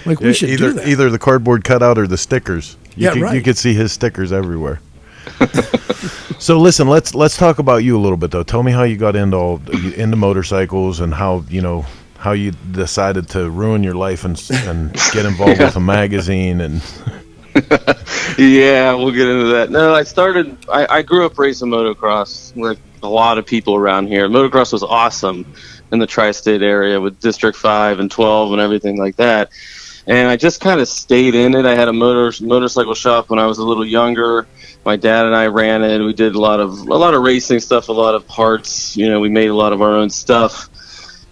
We should do that. Either the cardboard cutout or the stickers. Right. You could see his stickers everywhere. So listen, let's talk about you a little bit though. Tell me how you got into motorcycles and how you decided to ruin your life and get involved with a magazine and. Yeah, we'll get into that. No, I grew up racing motocross like a lot of people around here. Motocross was awesome in the tri-state area with District 5 and 12 and everything like that. And I just kind of stayed in it. I had a motorcycle shop when I was a little younger. My dad and I ran it. We did a lot of racing stuff, a lot of parts. We made a lot of our own stuff.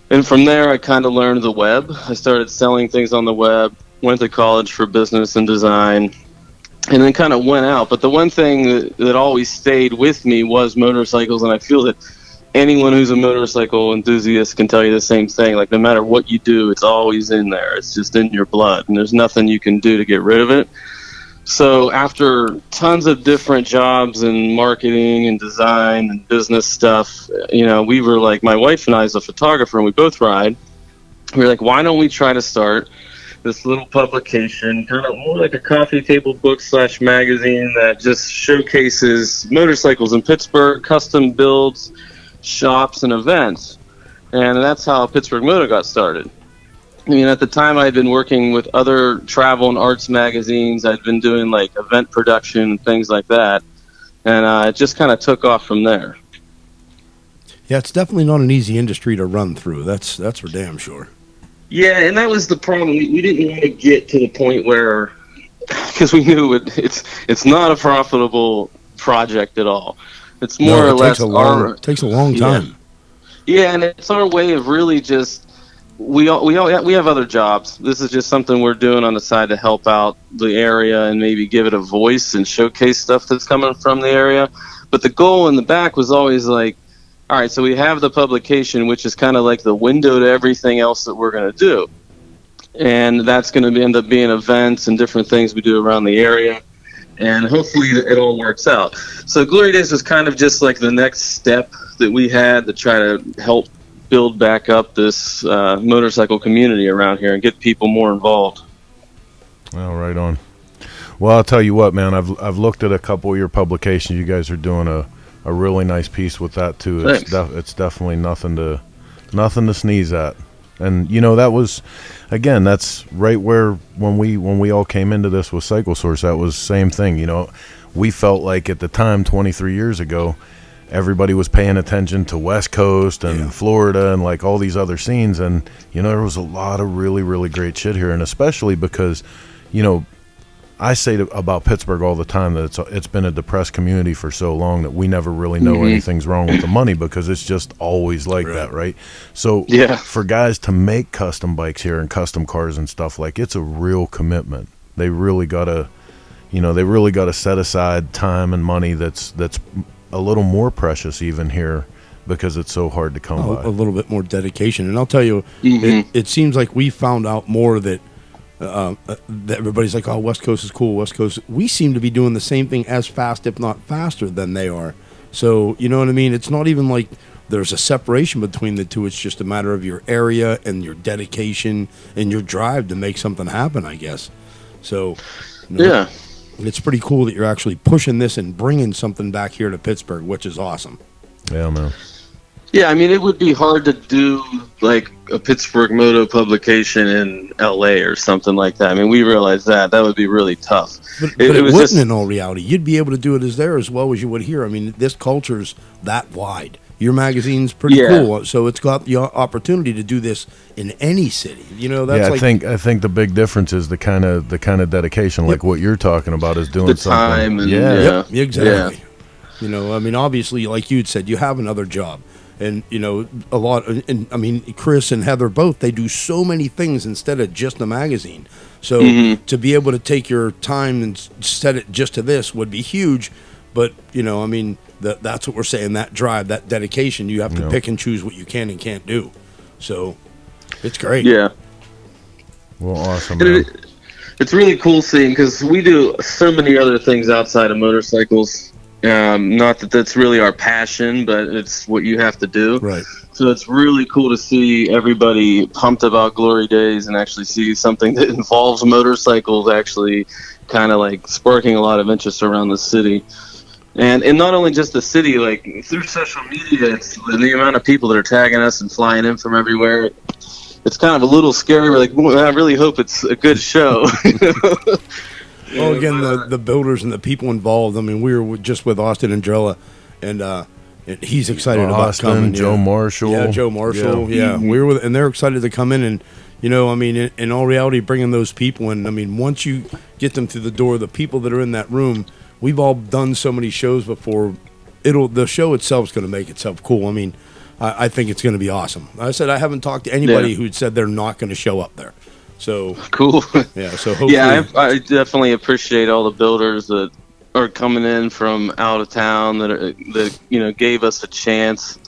And from there, I kind of learned the web. I started selling things on the web, went to college for business and design, and then kind of went out. But the one thing that always stayed with me was motorcycles, and I feel that anyone who's a motorcycle enthusiast can tell you the same thing. Like, no matter what you do, it's always in there. It's just in your blood, and there's nothing you can do to get rid of it. So after tons of different jobs in marketing and design and business stuff, we were like, my wife and I, as a photographer, and we both ride, we were like, why don't we try to start this little publication, kind of more like a coffee table book / magazine that just showcases motorcycles in Pittsburgh, custom builds, shops, and events. And that's how Pittsburgh Moto got started. I mean, at the time, I'd been working with other travel and arts magazines. I'd been doing like event production and things like that, and it just kind of took off from there. Yeah, it's definitely not an easy industry to run through. That's for damn sure. Yeah, and that was the problem. We didn't want to get to the point where, because we knew it's not a profitable project at all. It's more or less it takes a long time. Yeah, and it's our way of really just. We have other jobs. This is just something we're doing on the side to help out the area and maybe give it a voice and showcase stuff that's coming from the area. But the goal in the back was always like, all right, so we have the publication, which is kind of like the window to everything else that we're going to do. And that's going to end up being events and different things we do around the area. And hopefully it all works out. So Glory Daze was kind of just like the next step that we had to try to help build back up this motorcycle community around here and get people more involved. Well, right on. Well, I'll tell you what, man. I've looked at a couple of your publications. You guys are doing a really nice piece with that too. It's definitely nothing to sneeze at. And that was, again, that's right where when we all came into this with Cycle Source, that was the same thing. We felt like at the time 23 years ago, everybody was paying attention to West Coast and Florida and like all these other scenes, and there was a lot of really, really great shit here. And especially because I say about Pittsburgh all the time that it's been a depressed community for so long that we never really know anything's wrong with the money, because it's just always like that, right? So for guys to make custom bikes here and custom cars and stuff, like, it's a real commitment. They really gotta set aside time and money that's a little more precious even here, because it's so hard to come by. A little bit more dedication. And I'll tell you, it seems like we found out more that everybody's like, oh, West Coast is cool, West Coast. We seem to be doing the same thing as fast, if not faster, than they are. So, you know what I mean? It's not even like there's a separation between the two. It's just a matter of your area and your dedication and your drive to make something happen, I guess. So, yeah. It's pretty cool that you're actually pushing this and bringing something back here to Pittsburgh, which is awesome. Yeah, man. Yeah, I mean, it would be hard to do like a Pittsburgh Moto publication in LA or something like that. I mean, we realized that would be really tough. But it wouldn't in all reality. You'd be able to do it as well as you would here. I mean, this culture's that wide. Your magazine's pretty cool, so it's got the opportunity to do this in any city. That's I think the big difference is the kind of dedication, like what you're talking about, is doing the something. Time and exactly. Yeah. I mean, obviously, like you'd said, you have another job, and a lot. And I mean, Chris and Heather both, they do so many things instead of just a magazine. So to be able to take your time and set it just to this would be huge. But I mean, that's what we're saying. That drive, that dedication, you have to pick and choose what you can and can't do. So it's great. Yeah. Well, awesome. It's really cool seeing, because we do so many other things outside of motorcycles. Not that that's really our passion, but it's what you have to do. Right. So it's really cool to see everybody pumped about Glory Daze and actually see something that involves motorcycles actually kind of like sparking a lot of interest around the city. And not only just the city, like through social media, it's the amount of people that are tagging us and flying in from everywhere. It's kind of a little scary. We're like, well, I really hope it's a good show. Well, again, the builders and the people involved. I mean, we were just with Austin and Drella, and he's excited about Austin, coming. Joe Marshall. Yeah, Joe Marshall. Yeah, we were with, and they're excited to come in. And I mean, in all reality, bringing those people in. I mean, once you get them through the door, the people that are in that room, we've all done so many shows before. The show itself is going to make itself cool. I mean, I think it's going to be awesome. I said I haven't talked to anybody who said they're not going to show up there. So cool. Yeah. So hopefully, I definitely appreciate all the builders that are coming in from out of town that gave us a chance.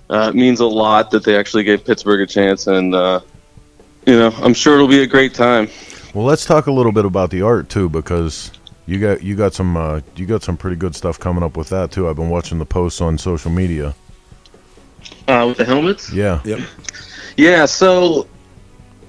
It means a lot that they actually gave Pittsburgh a chance, and I'm sure it'll be a great time. Well, let's talk a little bit about the art too, because you got some pretty good stuff coming up with that too. I've been watching the posts on social media. With the helmets? Yeah. Yep. Yeah, so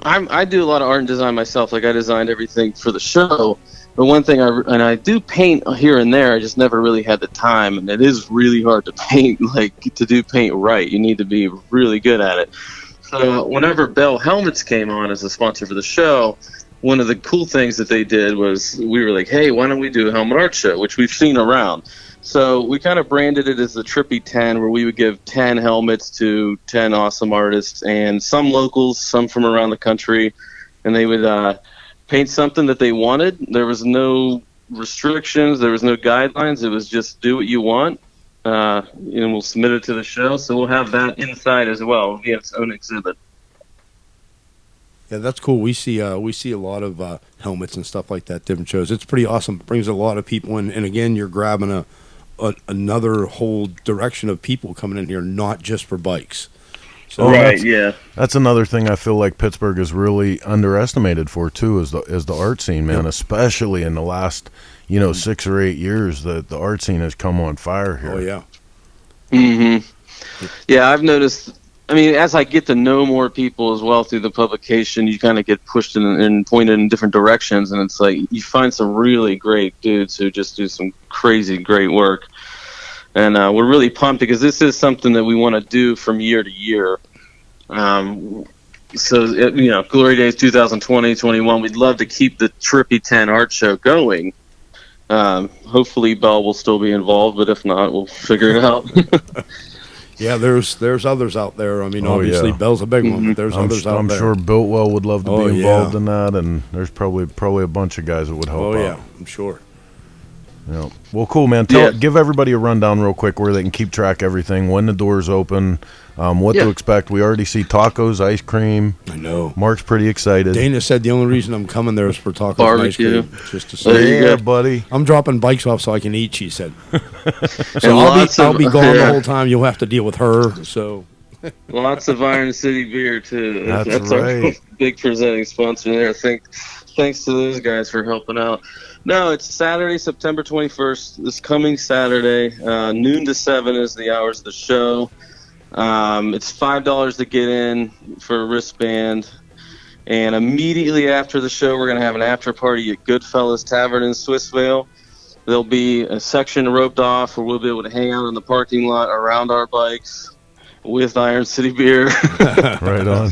I do a lot of art and design myself. Like, I designed everything for the show. But one thing, I do paint here and there. I just never really had the time, and it is really hard to paint. Like, to do paint right, you need to be really good at it. So whenever Bell Helmets came on as a sponsor for the show, one of the cool things that they did was we were like, hey, why don't we do a helmet art show, which we've seen around. So we kind of branded it as the Trippy 10, where we would give 10 helmets to 10 awesome artists, and some locals, some from around the country, and they would paint something that they wanted. There was no restrictions. There was no guidelines. It was just do what you want, and we'll submit it to the show. So we'll have that inside as well. It'll be its own exhibit. Yeah, that's cool. We see a lot of helmets and stuff like that, different shows. It's pretty awesome. It brings a lot of people in, and again, you're grabbing another whole direction of people coming in here, not just for bikes. So yeah. That's another thing I feel like Pittsburgh is really underestimated for too, is the art scene, man. Yep. Especially in the last 6 or 8 years, the art scene has come on fire here. Oh yeah. Mm-hmm. Yeah, I've noticed. I mean, as I get to know more people as well through the publication, you kind of get pushed and pointed in different directions, and it's like you find some really great dudes who just do some crazy great work. And we're really pumped because this is something that we want to do from year to year. Glory Daze 2020-21, we'd love to keep the Trippy 10 art show going. Hopefully Bell will still be involved, but if not, we'll figure it out. Yeah, there's others out there. I mean, obviously Bell's a big one, but there's others out there. I'm sure Builtwell would love to be involved in that, and there's probably a bunch of guys that would help out. Oh, yeah, I'm sure. Yeah. Well, cool, man. Give everybody a rundown real quick where they can keep track of everything, when the doors open, what to expect. We already see tacos, ice cream. I know. Mark's pretty excited. Dana said the only reason I'm coming there is for tacos barbecue. And ice cream. Just to say, yeah, buddy. I'm dropping bikes off so I can eat, she said. So I'll be gone the whole time. You'll have to deal with her. So lots of Iron City beer, too. That's right. Our big presenting sponsor there. Thanks to those guys for helping out. No, it's Saturday, September 21st. This coming Saturday, noon to 7 is the hours of the show. It's $5 to get in for a wristband. And immediately after the show, we're going to have an after party at Goodfellas Tavern in Swissvale. There'll be a section roped off where we'll be able to hang out in the parking lot around our bikes with Iron City beer. Right on.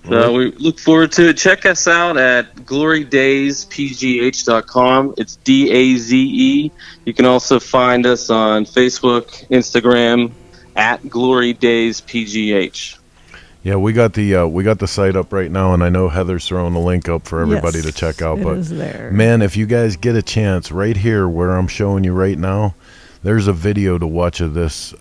So we look forward to it. Check us out at glorydazepgh.com. It's DAZE. You can also find us on Facebook, Instagram at Glory Daze PGH. Yeah, we got the site up right now, and I know Heather's throwing the link up for everybody to check out. It but is there. Man, if you guys get a chance, right here where I'm showing you right now, there's a video to watch of this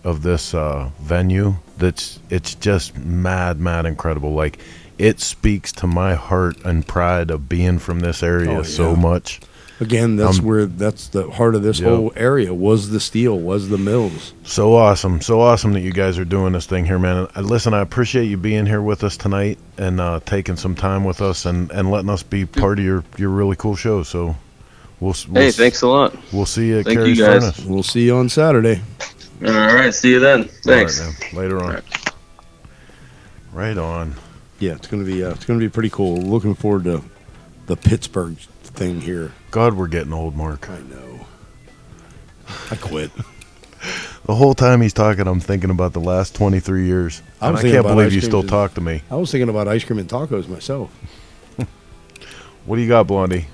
venue. It's just mad incredible. Like, it speaks to my heart and pride of being from this area so much. Again, that's the heart of this whole area was the steel, was the mills. So awesome that you guys are doing this thing here, man. Listen, I appreciate you being here with us tonight and taking some time with us and letting us be part of your really cool show. So we'll thanks a lot. We'll see you at Thank Carrie's you guys. Furnace. We'll see you on Saturday. All right, see you then. Thanks. All right, man. Later on. Right on. Yeah, it's gonna be pretty cool. Looking forward to the Pittsburgh thing here. God, we're getting old, Mark. I know. I quit. The whole time he's talking, I'm thinking about the last 23 years. I can't believe you still talk to me. I was thinking about ice cream and tacos myself. What do you got, Blondie?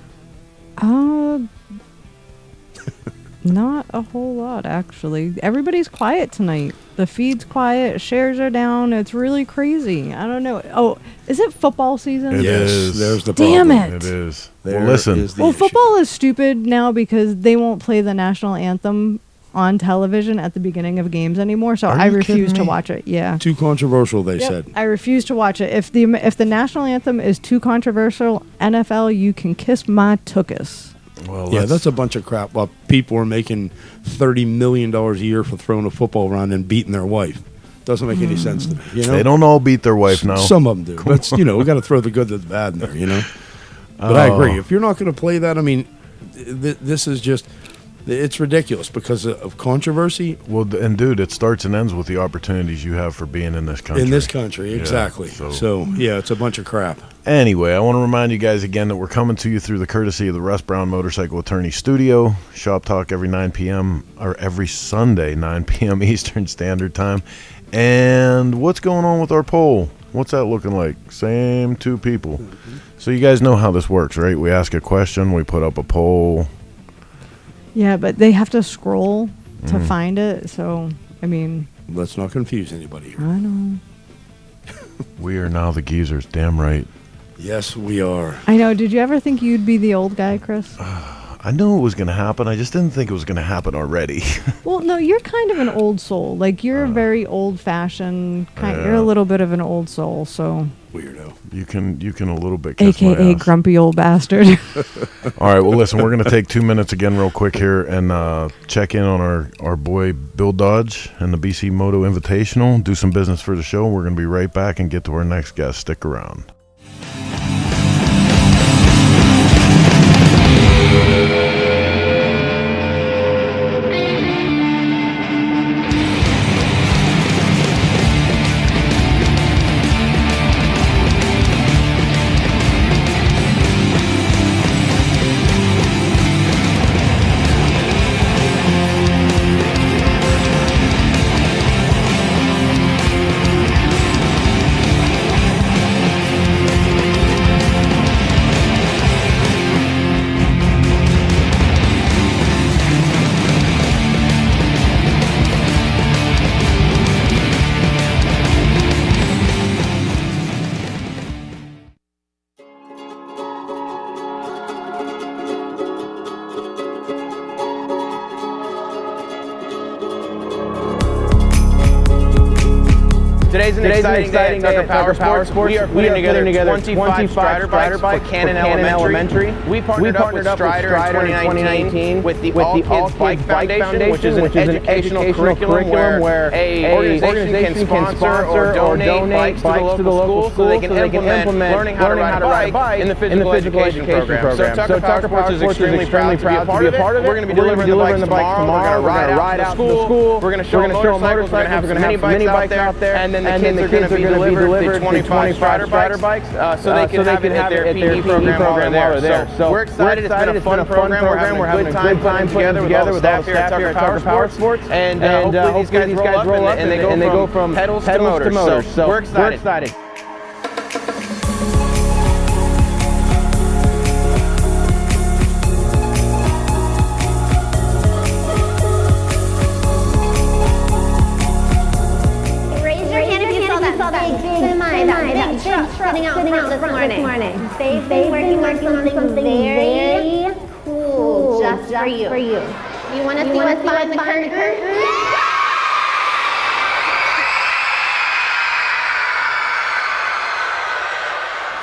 Not a whole lot, actually. Everybody's quiet tonight. The feed's quiet. Shares are down. It's really crazy. I don't know. Oh, is it football season? It is. There's the Damn problem. it. It is. There Well, listen. is the Well, issue. football is stupid now because they won't play the national anthem on television at the beginning of games anymore. So Are I you refuse kidding to me? watch it. Yeah. Too controversial, they said. I refuse to watch it. If the national anthem is too controversial, NFL, you can kiss my tuchus. Well, Yeah, that's a bunch of crap. While people are making $30 million a year for throwing a football around and beating their wife. Doesn't make any sense to me. You know? They don't all beat their wife now. Some of them do. But, we got to throw the good and the bad in there, you know? But I agree. If you're not going to play that, I mean, this is just... It's ridiculous because of controversy. Well, and dude, it starts and ends with the opportunities you have for being in this country. In this country, exactly. So, yeah, it's a bunch of crap. Anyway, I want to remind you guys again that we're coming to you through the courtesy of the Russ Brown Motorcycle Attorney Studio. Shop Talk every 9 p.m. or every Sunday, 9 p.m. Eastern Standard Time. And what's going on with our poll? What's that looking like? Same 2 people. Mm-hmm. So you guys know how this works, right? We ask a question, we put up a poll. Yeah, but they have to scroll to find it. So, I mean... Let's not confuse anybody here. I know. We are now the geezers. Damn right. Yes, we are. I know. Did you ever think you'd be the old guy, Chris? I knew it was going to happen. I just didn't think it was going to happen already. Well, no, you're kind of an old soul. Like, you're very old-fashioned. You're a little bit of an old soul, so... Weirdo. You can a little bit kiss my AKA ass. grumpy old bastard. All right, well, listen, we're going to take 2 minutes again real quick here and check in on our boy Bill Dodge and the BC Moto Invitational, do some business for the show. We're going to be right back and get to our next guest. Stick around. Today's an exciting day at Tucker Power Sports. We are putting together 25 Strider bikes for Cannon Elementary. We partnered up with Strider in 2019 with the All Kids Bike Foundation, which is an educational curriculum where a organization can sponsor or donate bikes to the local school so they can implement learning how to ride a bike in the physical education program. So Tucker Power Sports is extremely proud to be a part of it. We're going to be delivering the bikes tomorrow. We're going to ride out to the school. We're going to show motorcycles. We're going to have some mini bikes out there. And then the kids are going to be delivered the 25 Strider bikes so they can have it at their PE program while they're there. So we're excited. It's been a fun program. We're having a good time putting together with all the staff here at Tucker Power Sports. And hopefully these guys roll up and they go from pedals to motors. So we're excited. Sitting out front this morning. They've been working on something very cool just for you. You want to see what's behind the curtain?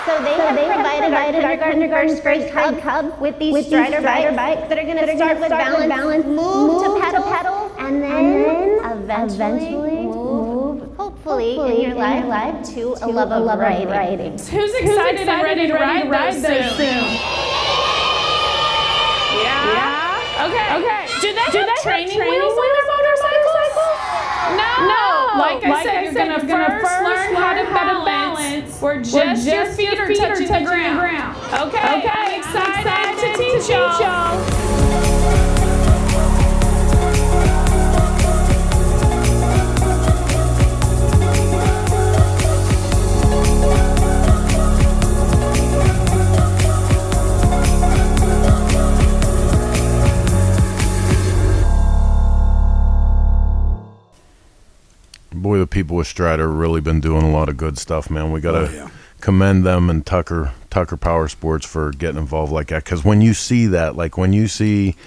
So they have provided our kindergarten first grade cub with these Strider bikes that are going to start with balance, move to pedal, and then eventually move, hopefully in your life to a love of riding. Who's excited and ready to ride those soon? Yeah? Okay. Do they have training wheels on their motorcycles? No. Like I said, you're going to first learn how to balance where just your feet are touching the ground. Okay. I'm excited to teach y'all. Boy, the people with Strider really been doing a lot of good stuff, man. We gotta commend them and Tucker Power Sports for getting involved like that. Because when you see that, like when you see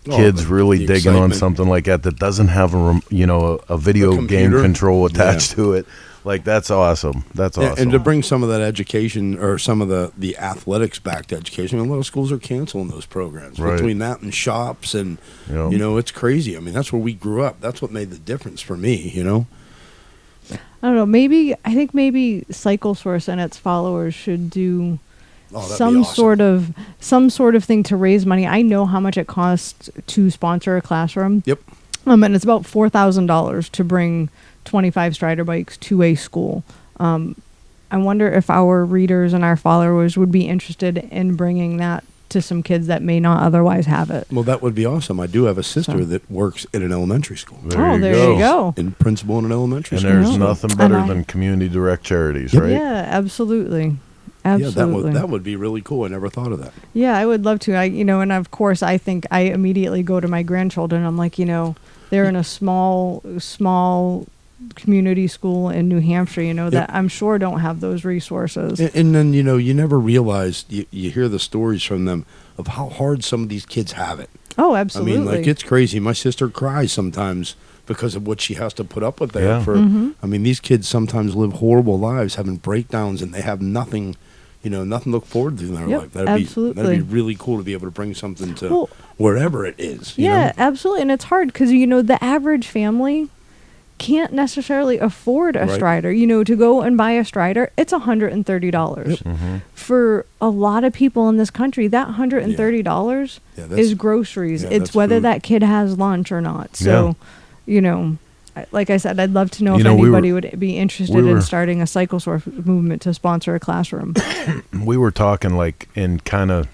kids really digging excitement on something like that doesn't have a video game control attached to it, like that's awesome. That's awesome. And to bring some of that education or some of the athletics back to education, I mean, a lot of schools are canceling those programs. Right. Between that and shops and it's crazy. I mean, that's where we grew up. That's what made the difference for me. I don't know. I think maybe Cycle Source and its followers should do some sort of thing to raise money. I know how much it costs to sponsor a classroom. Yep. And it's about $4,000 to bring 25 Strider bikes to a school. I wonder if our readers and our followers would be interested in bringing that to some kids that may not otherwise have it. Well, that would be awesome. I do have a sister that works in an elementary school. There you go. In principal in an elementary school. And there's nothing better than community direct charities, right? Yeah, absolutely. Absolutely. Yeah, that would be really cool. I never thought of that. Yeah, I would love to. And of course, I think I immediately go to my grandchildren. I'm like, they're in a small community school in New Hampshire, that I'm sure don't have those resources. And then, you never realize, you hear the stories from them of how hard some of these kids have it. Oh, absolutely. I mean, like, it's crazy. My sister cries sometimes because of what she has to put up with there. I mean, these kids sometimes live horrible lives, having breakdowns, and they have nothing, nothing to look forward to in their life. That'd be really cool to be able to bring something to wherever it is. Absolutely. And it's hard because, the average family can't necessarily afford a Strider. To go and buy a Strider, it's $130. For a lot of people in this country, that $130 is groceries. It's whether that kid has lunch or not. So, like I said, I'd love to know if anybody would be interested in starting a Cycle Source movement to sponsor a classroom. We were talking like in kind of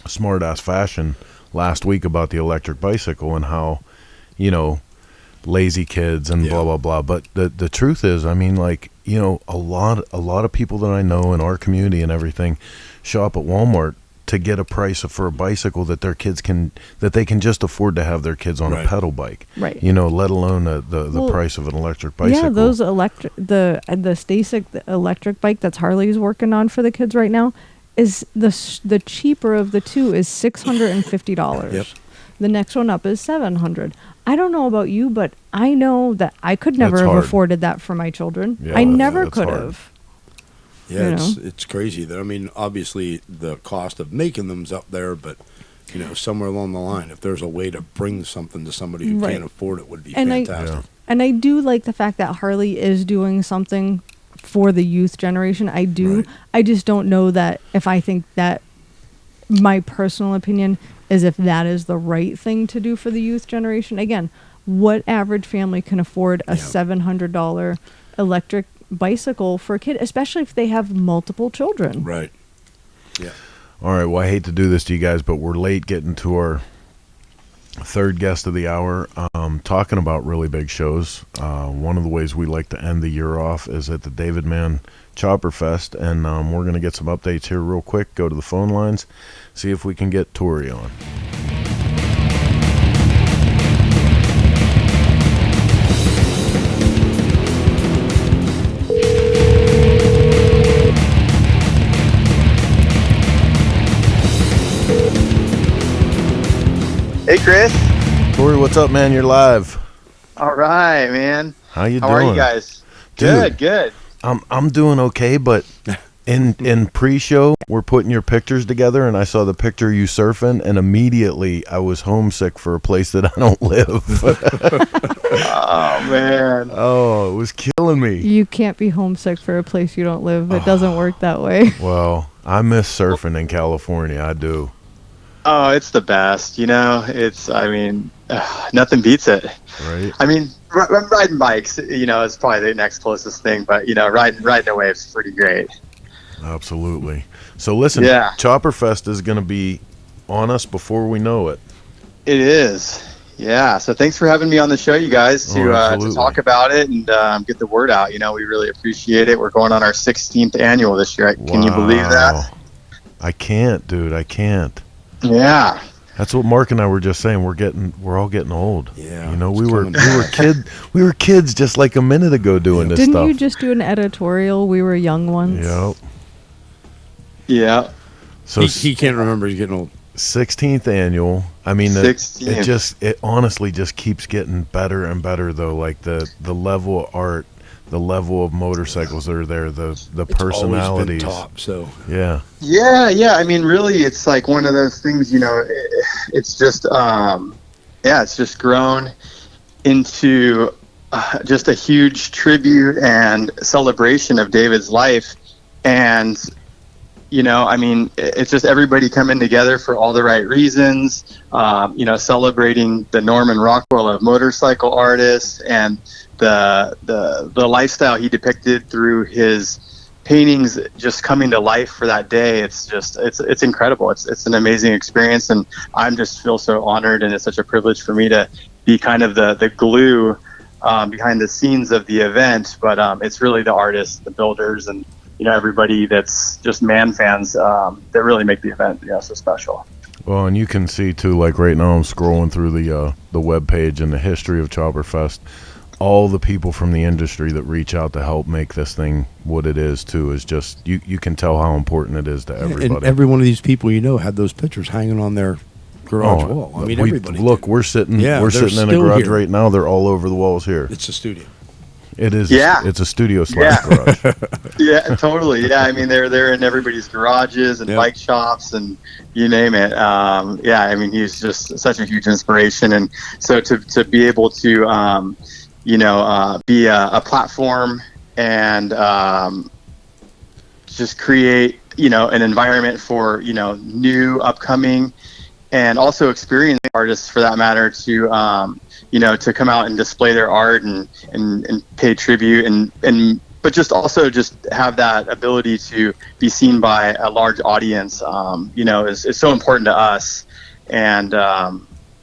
smart-ass fashion last week about the electric bicycle and how, lazy kids and blah blah blah, but the truth is, I mean, like, a lot of people that I know in our community and everything shop at Walmart to get a price for a bicycle that they can just afford to have their kids on a pedal bike, right? Let alone the price of an electric bicycle. Yeah, those the Stasic electric bike that's Harley's working on for the kids right now is the cheaper of the two is $650. Yep. The next one up is $700. I don't know about you, but I know that I could never have afforded that for my children. Yeah, I never could have. Yeah, it's crazy. That, I mean, obviously the cost of making them's up there, but somewhere along the line, if there's a way to bring something to somebody who can't afford it, would be fantastic. And I do like the fact that Harley is doing something for the youth generation. I do. Right. I just don't know that if I think that my personal opinion is if that is the right thing to do for the youth generation. Again, what average family can afford a $700 electric bicycle for a kid, especially if they have multiple children? Right. Yeah. All right. Well, I hate to do this to you guys, but we're late getting to our third guest of the hour, talking about really big shows. One of the ways we like to end the year off is at the David Mann Chopperfest, and we're going to get some updates here real quick. Go to the phone lines, see if we can get Tory on. Hey, Chris. Tory, what's up, man? You're live. All right, man. How you doing? How are you guys? Dude, Good. I'm doing okay, but in pre-show, we're putting your pictures together, and I saw the picture of you surfing, and immediately I was homesick for a place that I don't live. Oh, man. Oh, it was killing me. You can't be homesick for a place you don't live. It doesn't work that way. Well, I miss surfing in California. I do. Oh, it's the best. Nothing beats it. Right. I mean, riding bikes, is probably the next closest thing, but, riding a wave's pretty great. Absolutely. So listen, Chopperfest is going to be on us before we know it. It is. Yeah. So thanks for having me on the show, you guys, to talk about it and get the word out. We really appreciate it. We're going on our 16th annual this year. Can you believe that? I can't, dude. I can't. Yeah. That's what Mark and I were just saying. We're all getting old. Yeah. You know, we were kids just like a minute ago doing this stuff. Didn't you just do an editorial? We were young ones. Yep. Yeah. So he can't remember. He's getting old. 16th annual. I mean, 16th. it honestly just keeps getting better and better though. Like the level of art, the level of motorcycles that are there, the personalities. Always been top, so yeah. Yeah. I mean, really, it's like one of those things. You know, it's just it's just grown into just a huge tribute and celebration of David's life, and you know, I mean, it's just everybody coming together for all the right reasons, you know, celebrating the Norman Rockwell of motorcycle artists and the lifestyle he depicted through his paintings just coming to life for that day. It's just, it's incredible. It's an amazing experience. And I'm just feel so honored, and it's such a privilege for me to be kind of the glue behind the scenes of the event. But it's really the artists, the builders, and you know, everybody that's just man fans that really make the event so special. Well, and you can see too, like right now I'm scrolling through the web page and the history of Chopperfest. All the people from the industry that reach out to help make this thing what it is too is just you can tell how important it is to everybody. And every one of these people had those pictures hanging on their garage wall. I mean, everybody. Look, we're sitting in a garage right now. They're all over the walls here. It's a studio. It is. Yeah. It's a studio / garage. Yeah, totally. Yeah, I mean, they're in everybody's garages and bike shops and you name it. Yeah, I mean, he's just such a huge inspiration. And so to be able to, be a platform and just create, an environment for, new, upcoming, and also experienced artists for that matter to to come out and display their art and pay tribute and but just also just have that ability to be seen by a large audience is so important to us. And I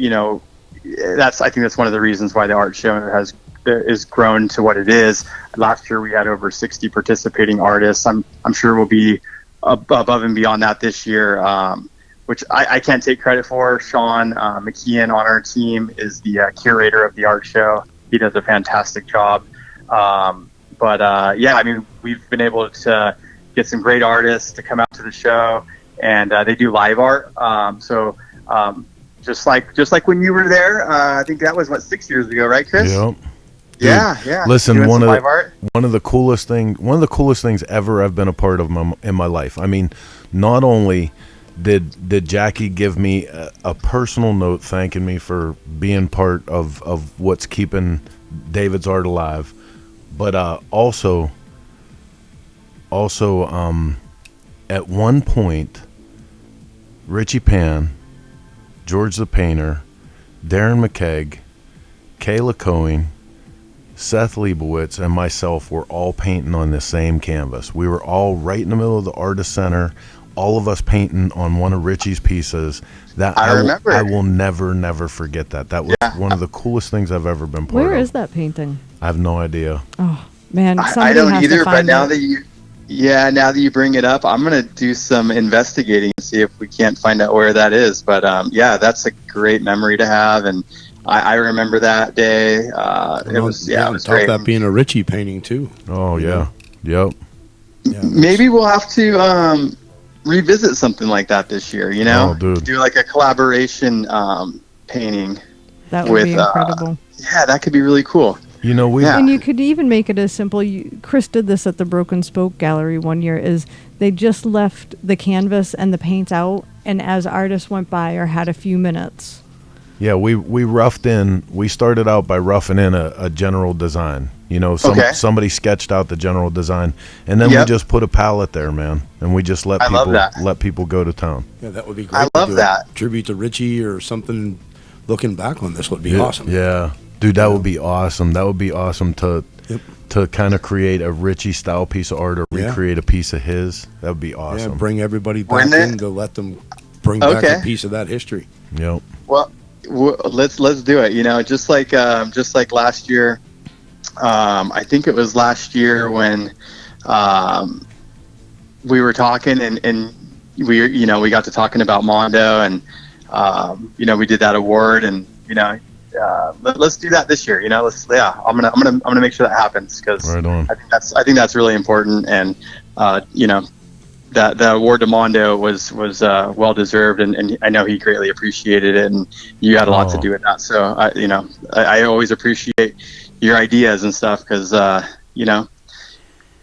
think that's one of the reasons why the art show is grown to what it is. Last year we had over 60 participating artists. I'm sure we'll be above and beyond that this year, which I can't take credit for. Sean McKeon on our team is the curator of the art show. He does a fantastic job. I mean, we've been able to get some great artists to come out to the show, and they do live art. Just like when you were there, I think that was 6 years ago, right, Chris? Yep. Yeah. Listen, one of the coolest things ever I've been a part of in my life. I mean, not only did Jackie give me a personal note thanking me for being part of what's keeping David's art alive, but also at one point Richie Pan, George the Painter, Darren McKeag, Kayla Coing, Seth Leibowitz, and myself were all painting on the same canvas. We were all right in the middle of the artist center, all of us painting on one of Richie's pieces. That I remember. I will never forget that. That was one of the coolest things I've ever been part of. Where is that painting? I have no idea. Oh man, I don't either. But now that you bring it up, I'm gonna do some investigating and see if we can't find out where that is. But that's a great memory to have, and I remember that day. It was great. That being a Richie painting too. Oh yeah, yep. Yeah, maybe we'll have to revisit something like that this year. Do like a collaboration painting. That would be incredible. That could be really cool. And you could even make it as simple. Chris did this at the Broken Spoke Gallery one year. Is they just left the canvas and the paints out, and as artists went by or had a few minutes. Yeah, we started out by roughing in a general design. Somebody sketched out the general design, and then we just put a palette there, man, and we just let people go to town. Yeah, that would be great. I love that. Tribute to Richie or something. Looking back on this would be awesome. Yeah, dude, that would be awesome. That would be awesome to kind of create a Richie style piece of art or recreate a piece of his. That would be awesome. Yeah, bring everybody back in to let them bring back a piece of that history. Yep. Well, let's do it. Just like last year. I think it was last year when we were talking and we got to talking about Mondo, and we did that award, and let's do that this year. I'm gonna make sure that happens, because right on. I think that's really important, and that the award to Mondo was well deserved, and I know he greatly appreciated it, and you had a lot to do with that. So I always appreciate your ideas and stuff, because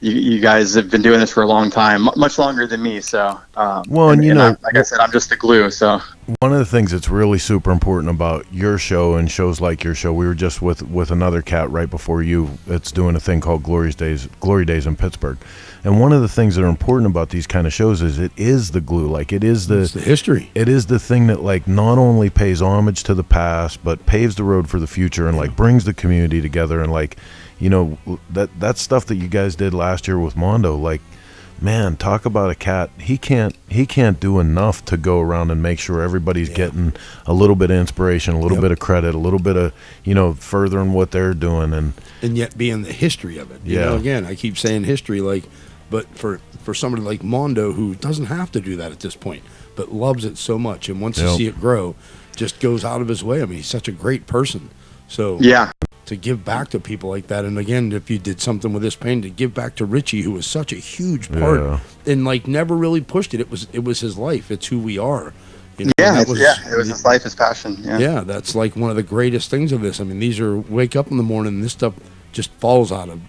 you guys have been doing this for a long time, much longer than me. So like I said, I'm just the glue. So one of the things that's really super important about your show and shows like your show, we were just with another cat right before you. It's doing a thing called Glory Daze in Pittsburgh. And one of the things that are important about these kind of shows is it is the glue. Like it's the history. It is the thing that like not only pays homage to the past, but paves the road for the future, and like brings the community together. And like, that stuff that you guys did last year with Mondo, like, man, talk about a cat. He can't do enough to go around and make sure everybody's getting a little bit of inspiration, a little bit of credit, a little bit of furthering what they're doing, and yet being the history of it. Again, I keep saying history, like, but for somebody like Mondo, who doesn't have to do that at this point, but loves it so much and wants to see it grow, just goes out of his way. I mean, he's such a great person. So to give back to people like that, and again, if you did something with this pain, to give back to Richie, who was such a huge part and like never really pushed it. It was his life. It's who we are. It was his life, his passion. Yeah, that's like one of the greatest things of this. I mean, these are wake up in the morning, and this stuff just falls out of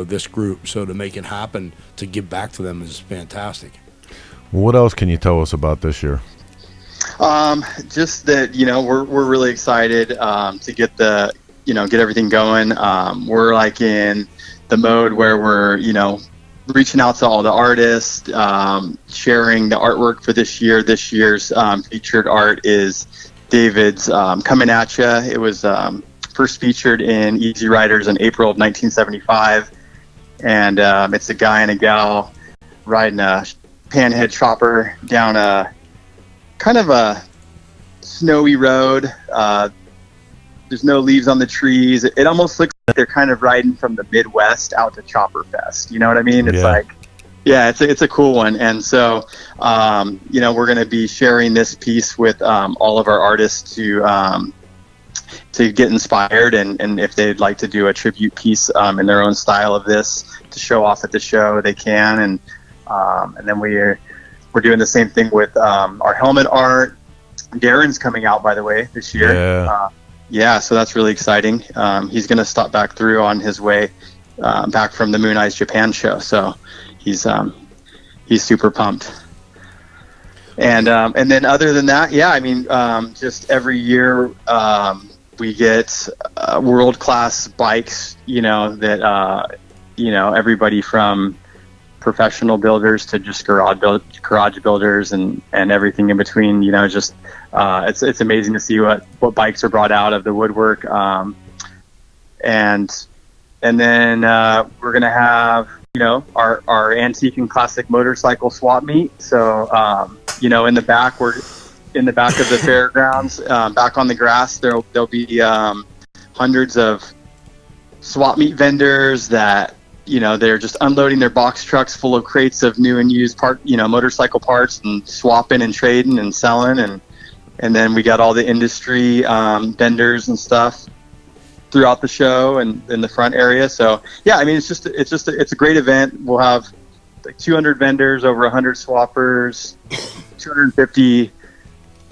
this group. So to make it happen, to give back to them is fantastic. What else can you tell us about this year? Just that we're really excited to get get everything going. We're like in the mode where we're reaching out to all the artists, sharing the artwork for this year. This year's featured art is David's Coming At Ya. It was first featured in Easy Riders in April of 1975, and it's a guy and a gal riding a panhead chopper down a kind of a snowy road. There's no leaves on the trees. It almost looks like they're kind of riding from the Midwest out to Chopperfest. You know what I mean? It's it's a cool one. And so, we're going to be sharing this piece with all of our artists to get inspired, and if they'd like to do a tribute piece in their own style of this to show off at the show, they can. And then we're doing the same thing with our helmet art. Darren's coming out, by the way, this year. So that's really exciting. He's going to stop back through on his way back from the Moon Eyes Japan show, so he's super pumped. And then other than that, just every year we get world-class bikes, that everybody from professional builders to just garage builders and everything in between. It's amazing to see what bikes are brought out of the woodwork. And then we're gonna have our antique and classic motorcycle swap meet. So in the back of the fairgrounds, back on the grass, there'll be hundreds of swap meet vendors that they're just unloading their box trucks full of crates of new and used motorcycle parts, and swapping and trading and selling, and then we got all the industry vendors and stuff throughout the show and in the front area. So it's a great event. We'll have like 200 vendors, over 100 swappers, 250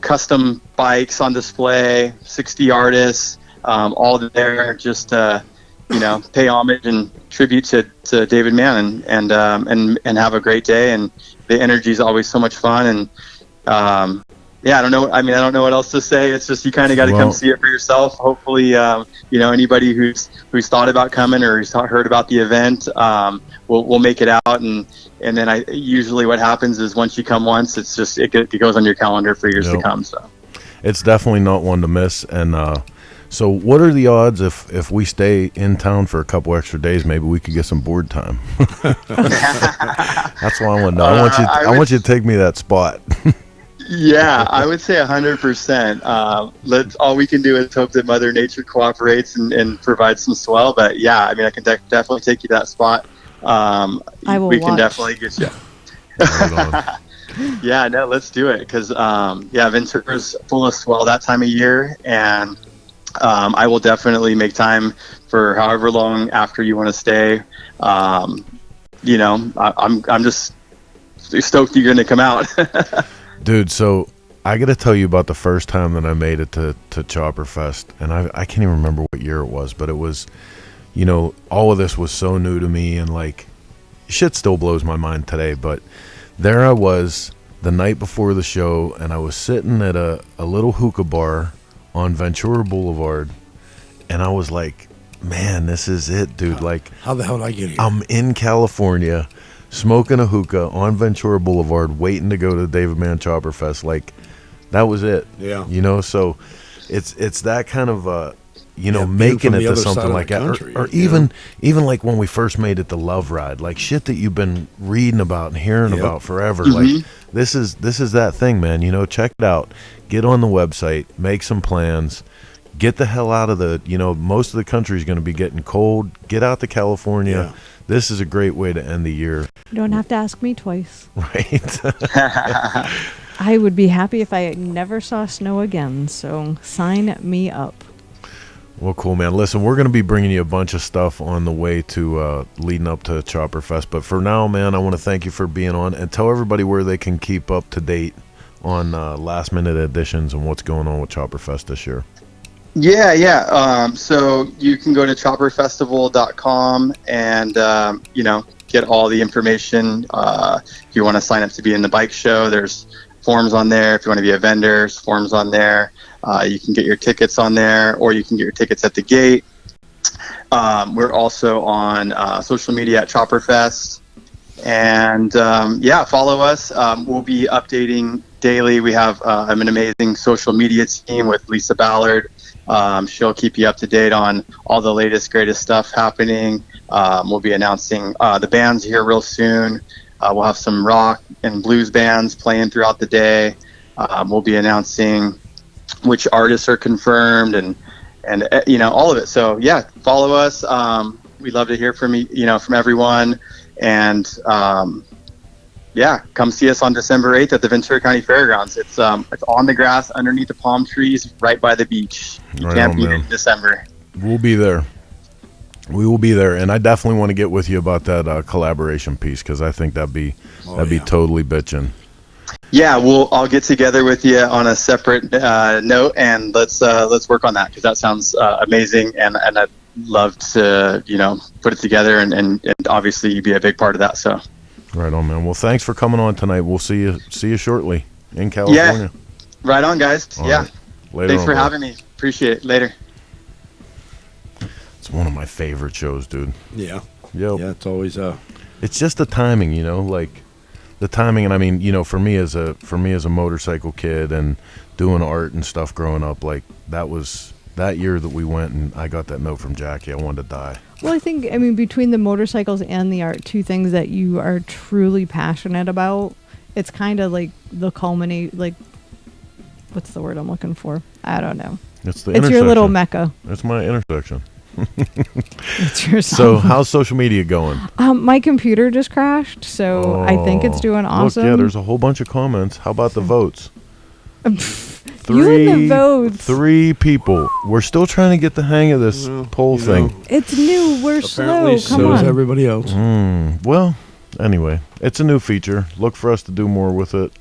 custom bikes on display, 60 artists, all there just to pay homage and tribute to David Mann and have a great day. And the energy is always so much fun. And I don't know. I don't know what else to say. It's just you kind of got to come see it for yourself. Hopefully, anybody who's thought about coming or who's heard about the event, will make it out. And then usually what happens is once you come once, it's just it goes on your calendar for years to come. So it's definitely not one to miss. And so what are the odds if we stay in town for a couple extra days, maybe we could get some board time? That's what I want to know. I want you to take me to that spot. Yeah, I would say 100%. All we can do is hope that Mother Nature cooperates and provides some swell. But I can definitely take you to that spot. I will. We can definitely get you. Yeah, no, let's do it. Because, Ventura's full of swell that time of year. And I will definitely make time for however long after you want to stay. I'm just stoked you're going to come out. Dude, so I got to tell you about the first time that I made it to Chopperfest, and I can't even remember what year it was, but it was, all of this was so new to me, and like, shit still blows my mind today, but there I was the night before the show, and I was sitting at a little hookah bar on Ventura Boulevard, and I was like, man, this is it, dude. Like, how the hell did I get here? I'm in California, smoking a hookah on Ventura Boulevard, waiting to go to David Mann Chopperfest. Like, that was it. Yeah. So it's that kind of being making from it the to other side something of like the that, country, or even like when we first made it, the Love Ride, like shit that you've been reading about and hearing about forever. Like, this is that thing, man. Check it out. Get on the website, make some plans, get the hell out of the. Most of the country is going to be getting cold. Get out to California. Yeah. This is a great way to end the year. You don't have to ask me twice. Right. I would be happy if I never saw snow again, so sign me up. Well, cool, man. Listen, we're going to be bringing you a bunch of stuff on the way to leading up to Chopperfest. But for now, man, I want to thank you for being on and tell everybody where they can keep up to date on last-minute additions and what's going on with Chopperfest this year. Yeah. So you can go to chopperfestival.com and, get all the information. If you want to sign up to be in the bike show, there's forms on there. If you want to be a vendor, there's forms on there. You can get your tickets on there, or you can get your tickets at the gate. We're also on social media at Chopperfest. And, follow us. We'll be updating daily. We have an amazing social media team with Lisa Ballard. She'll keep you up to date on all the latest, greatest stuff happening. We'll be announcing the bands here real soon. We'll have some rock and blues bands playing throughout the day. We'll be announcing which artists are confirmed and all of it. So yeah, follow us. We'd love to hear from from everyone. And come see us on December 8th at the Ventura County Fairgrounds. It's on the grass underneath the palm trees right by the beach. You can't beat it in December. We'll be there. We will be there, and I definitely want to get with you about that collaboration piece, because I think that'd be totally bitchin'. Yeah, I'll get together with you on a separate note, and let's work on that, because that sounds amazing, and I'd love to put it together, and obviously you'd be a big part of that. So. Right on, man. Well, thanks for coming on tonight. We'll see you shortly in California. Yeah, right on, guys. All yeah. Right. Later Thanks on, for bro. having me. Appreciate it. Later. It's one of my favorite shows, dude. Yeah. Yep. Yeah, it's always It's just the timing, like the timing, and I mean, for me as a motorcycle kid and doing art and stuff growing up, like that was that year that we went and I got that note from Jackie. I wanted to die. Well, I think, between the motorcycles and the art, two things that you are truly passionate about, it's kind of like the culminate, like, what's the word I'm looking for? I don't know. It's the It's your little mecca. It's my intersection. It's your So how's social media going? My computer just crashed, so I think it's doing awesome. Look, yeah, there's a whole bunch of comments. How about the votes? You and the votes. 3 people. We're still trying to get the hang of this poll thing. It's new. We're slow. Come so on. is everybody else. Well, anyway, it's a new feature. Look for us to do more with it.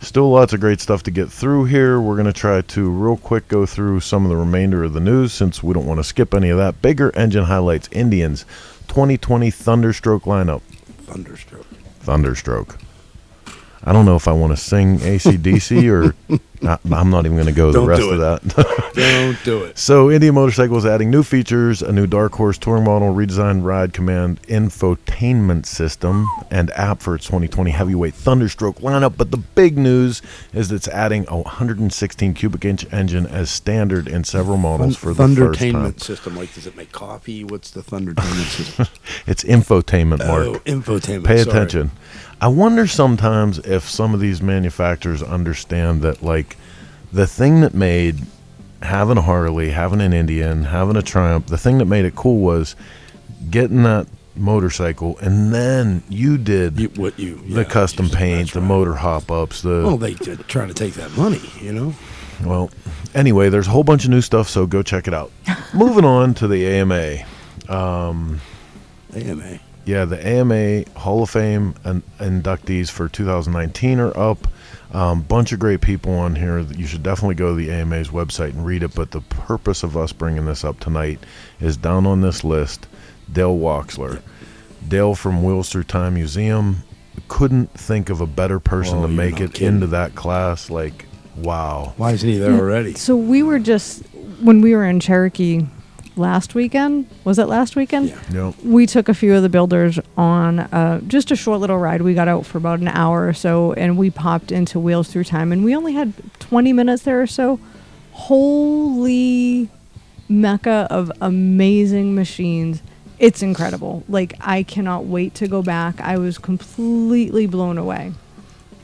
Still lots of great stuff to get through here. We're going to try to real quick go through some of the remainder of the news, since we don't want to skip any of that. Bigger engine highlights. Indians 2020 Thunderstroke lineup. Thunderstroke. I don't know if I want to sing AC/DC or I'm not even going to go the rest of that. Don't do it. So Indian Motorcycle is adding new features, a new Dark Horse touring model, redesigned Ride Command infotainment system, and app for its 2020 heavyweight Thunderstroke lineup. But the big news is that it's adding a 116 cubic inch engine as standard in several models for the first time. Thundertainment system. Like, does it make coffee? What's the Thundertainment system? It's infotainment, Mark. Oh, infotainment. Pay Sorry. attention. I wonder sometimes if some of these manufacturers understand that, like, the thing that made having a Harley, having an Indian, having a Triumph, the thing that made it cool was getting that motorcycle, and then you did the custom paint, the motor hop-ups. Well, they did trying to take that money, you know? Well, anyway, there's a whole bunch of new stuff, so go check it out. Moving on to the AMA. AMA. Yeah, the AMA Hall of Fame inductees for 2019 are up. Bunch of great people on here. You should definitely go to the AMA's website and read it, but the purpose of us bringing this up tonight is down on this list, Dale Waxler. Dale from Wheels Through Time Museum. Couldn't think of a better person to make it into that class. Like, wow. Why isn't he there already? So we were just, when we were in Cherokee last weekend, was it last weekend? Yeah. Yep. We took a few of the builders on just a short little ride. We got out for about an hour or so, and we popped into Wheels Through Time, and we only had 20 minutes there or so. Holy mecca of amazing machines. It's incredible. Like, I cannot wait to go back. I was completely blown away.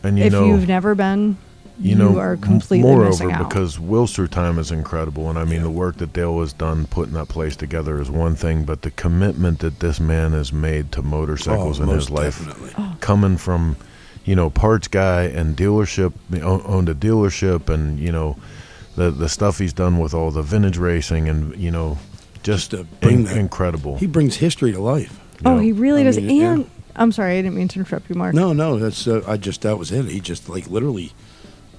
And if you've never been, you are completely missing out. Because Wheels Through Time is incredible, and I mean the work that Dale has done putting that place together is one thing, but the commitment that this man has made to motorcycles in his life, coming from, parts guy and dealership, owned a dealership, and the stuff he's done with all the vintage racing, and just to bring incredible. He brings history to life. Oh, he really does. And I'm sorry, I didn't mean to interrupt you, Mark. No, that's that was it. He just literally.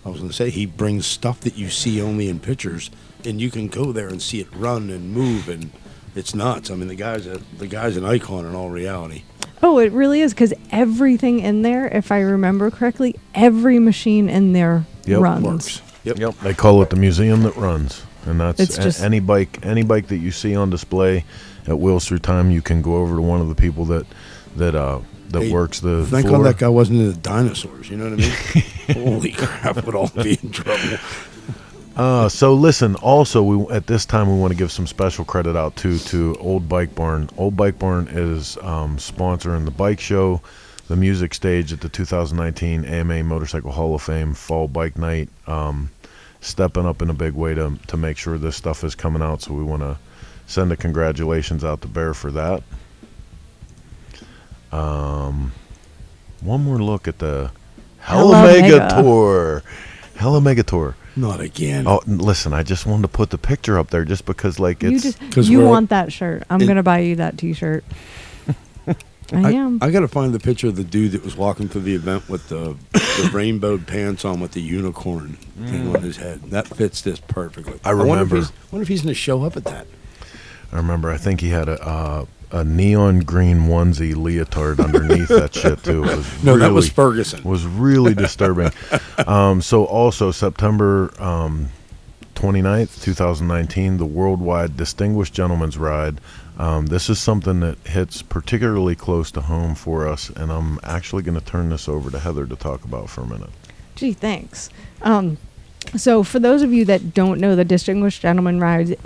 I was going to say, he brings stuff that you see only in pictures, and you can go there and see it run and move, and it's nuts. I mean, the guy's an icon in all reality. Oh, it really is, because everything in there, if I remember correctly, every machine in there runs. Works. Yep. They call it the museum that runs, and that's It's just- any bike that you see on display at Wheels Through Time. You can go over to one of the people that works the Thank floor. God that guy wasn't into dinosaurs, you know what I mean? Holy crap, we'd all be in trouble. So listen, also at this time we want to give some special credit out to Old Bike Barn. Old Bike Barn is sponsoring the bike show, the music stage at the 2019 AMA Motorcycle Hall of Fame Fall Bike Night, stepping up in a big way to make sure this stuff is coming out. So we want to send a congratulations out to Bear for that. One more look at the Hella Mega Tour. Hella Mega Tour. Not again. Oh, listen, I just wanted to put the picture up there just because, you want that shirt. I'm going to buy you that T-shirt. I am. I got to find the picture of the dude that was walking through the event with the rainbowed pants on with the unicorn thing on his head. That fits this perfectly. I remember. I wonder if he's going to show up at that. I remember. I think he had a neon green onesie leotard underneath that shit too. That was Ferguson. Was really disturbing. So also September 29th, 2019, the Worldwide Distinguished Gentleman's Ride. This is something that hits particularly close to home for us, and I'm actually going to turn this over to Heather to talk about for a minute. Gee, thanks. So for those of you that don't know, the Distinguished Gentleman Ride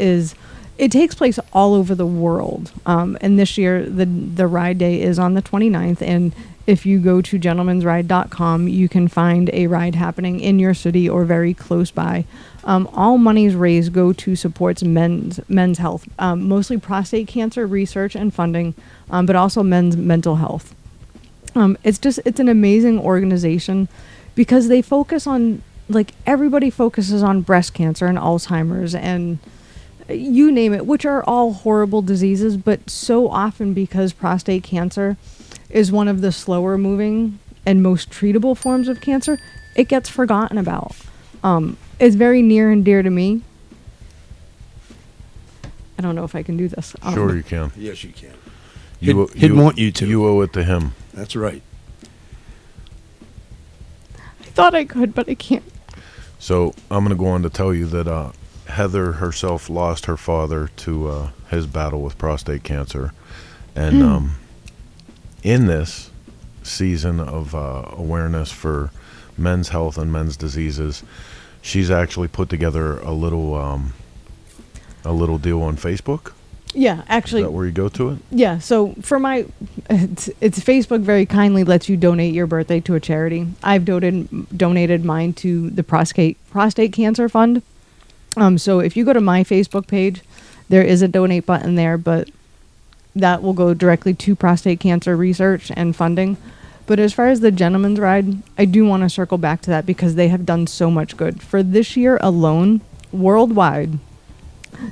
it takes place all over the world. And this year, the ride day is on the 29th. And if you go to gentlemansride.com, you can find a ride happening in your city or very close by. All monies raised go to supports men's health, mostly prostate cancer research and funding, but also men's mental health. It's an amazing organization because they focus on, everybody focuses on breast cancer and Alzheimer's and you name it, which are all horrible diseases, but so often because prostate cancer is one of the slower moving and most treatable forms of cancer, it gets forgotten about. It's very near and dear to me. I don't know if I can do this. Sure you can. Yes, you can. He'd want you to. You owe it to him. That's right. I thought I could, but I can't. So I'm going to go on to tell you that Heather herself lost her father to his battle with prostate cancer. And in this season of awareness for men's health and men's diseases, she's actually put together a little deal on Facebook. Yeah, actually. Is that where you go to it? Yeah, so for it's Facebook very kindly lets you donate your birthday to a charity. I've donated mine to the prostate cancer fund. So if you go to my Facebook page, there is a donate button there, but that will go directly to prostate cancer research and funding. But as far as the Gentleman's Ride, I do want to circle back to that because they have done so much good. For this year alone, worldwide,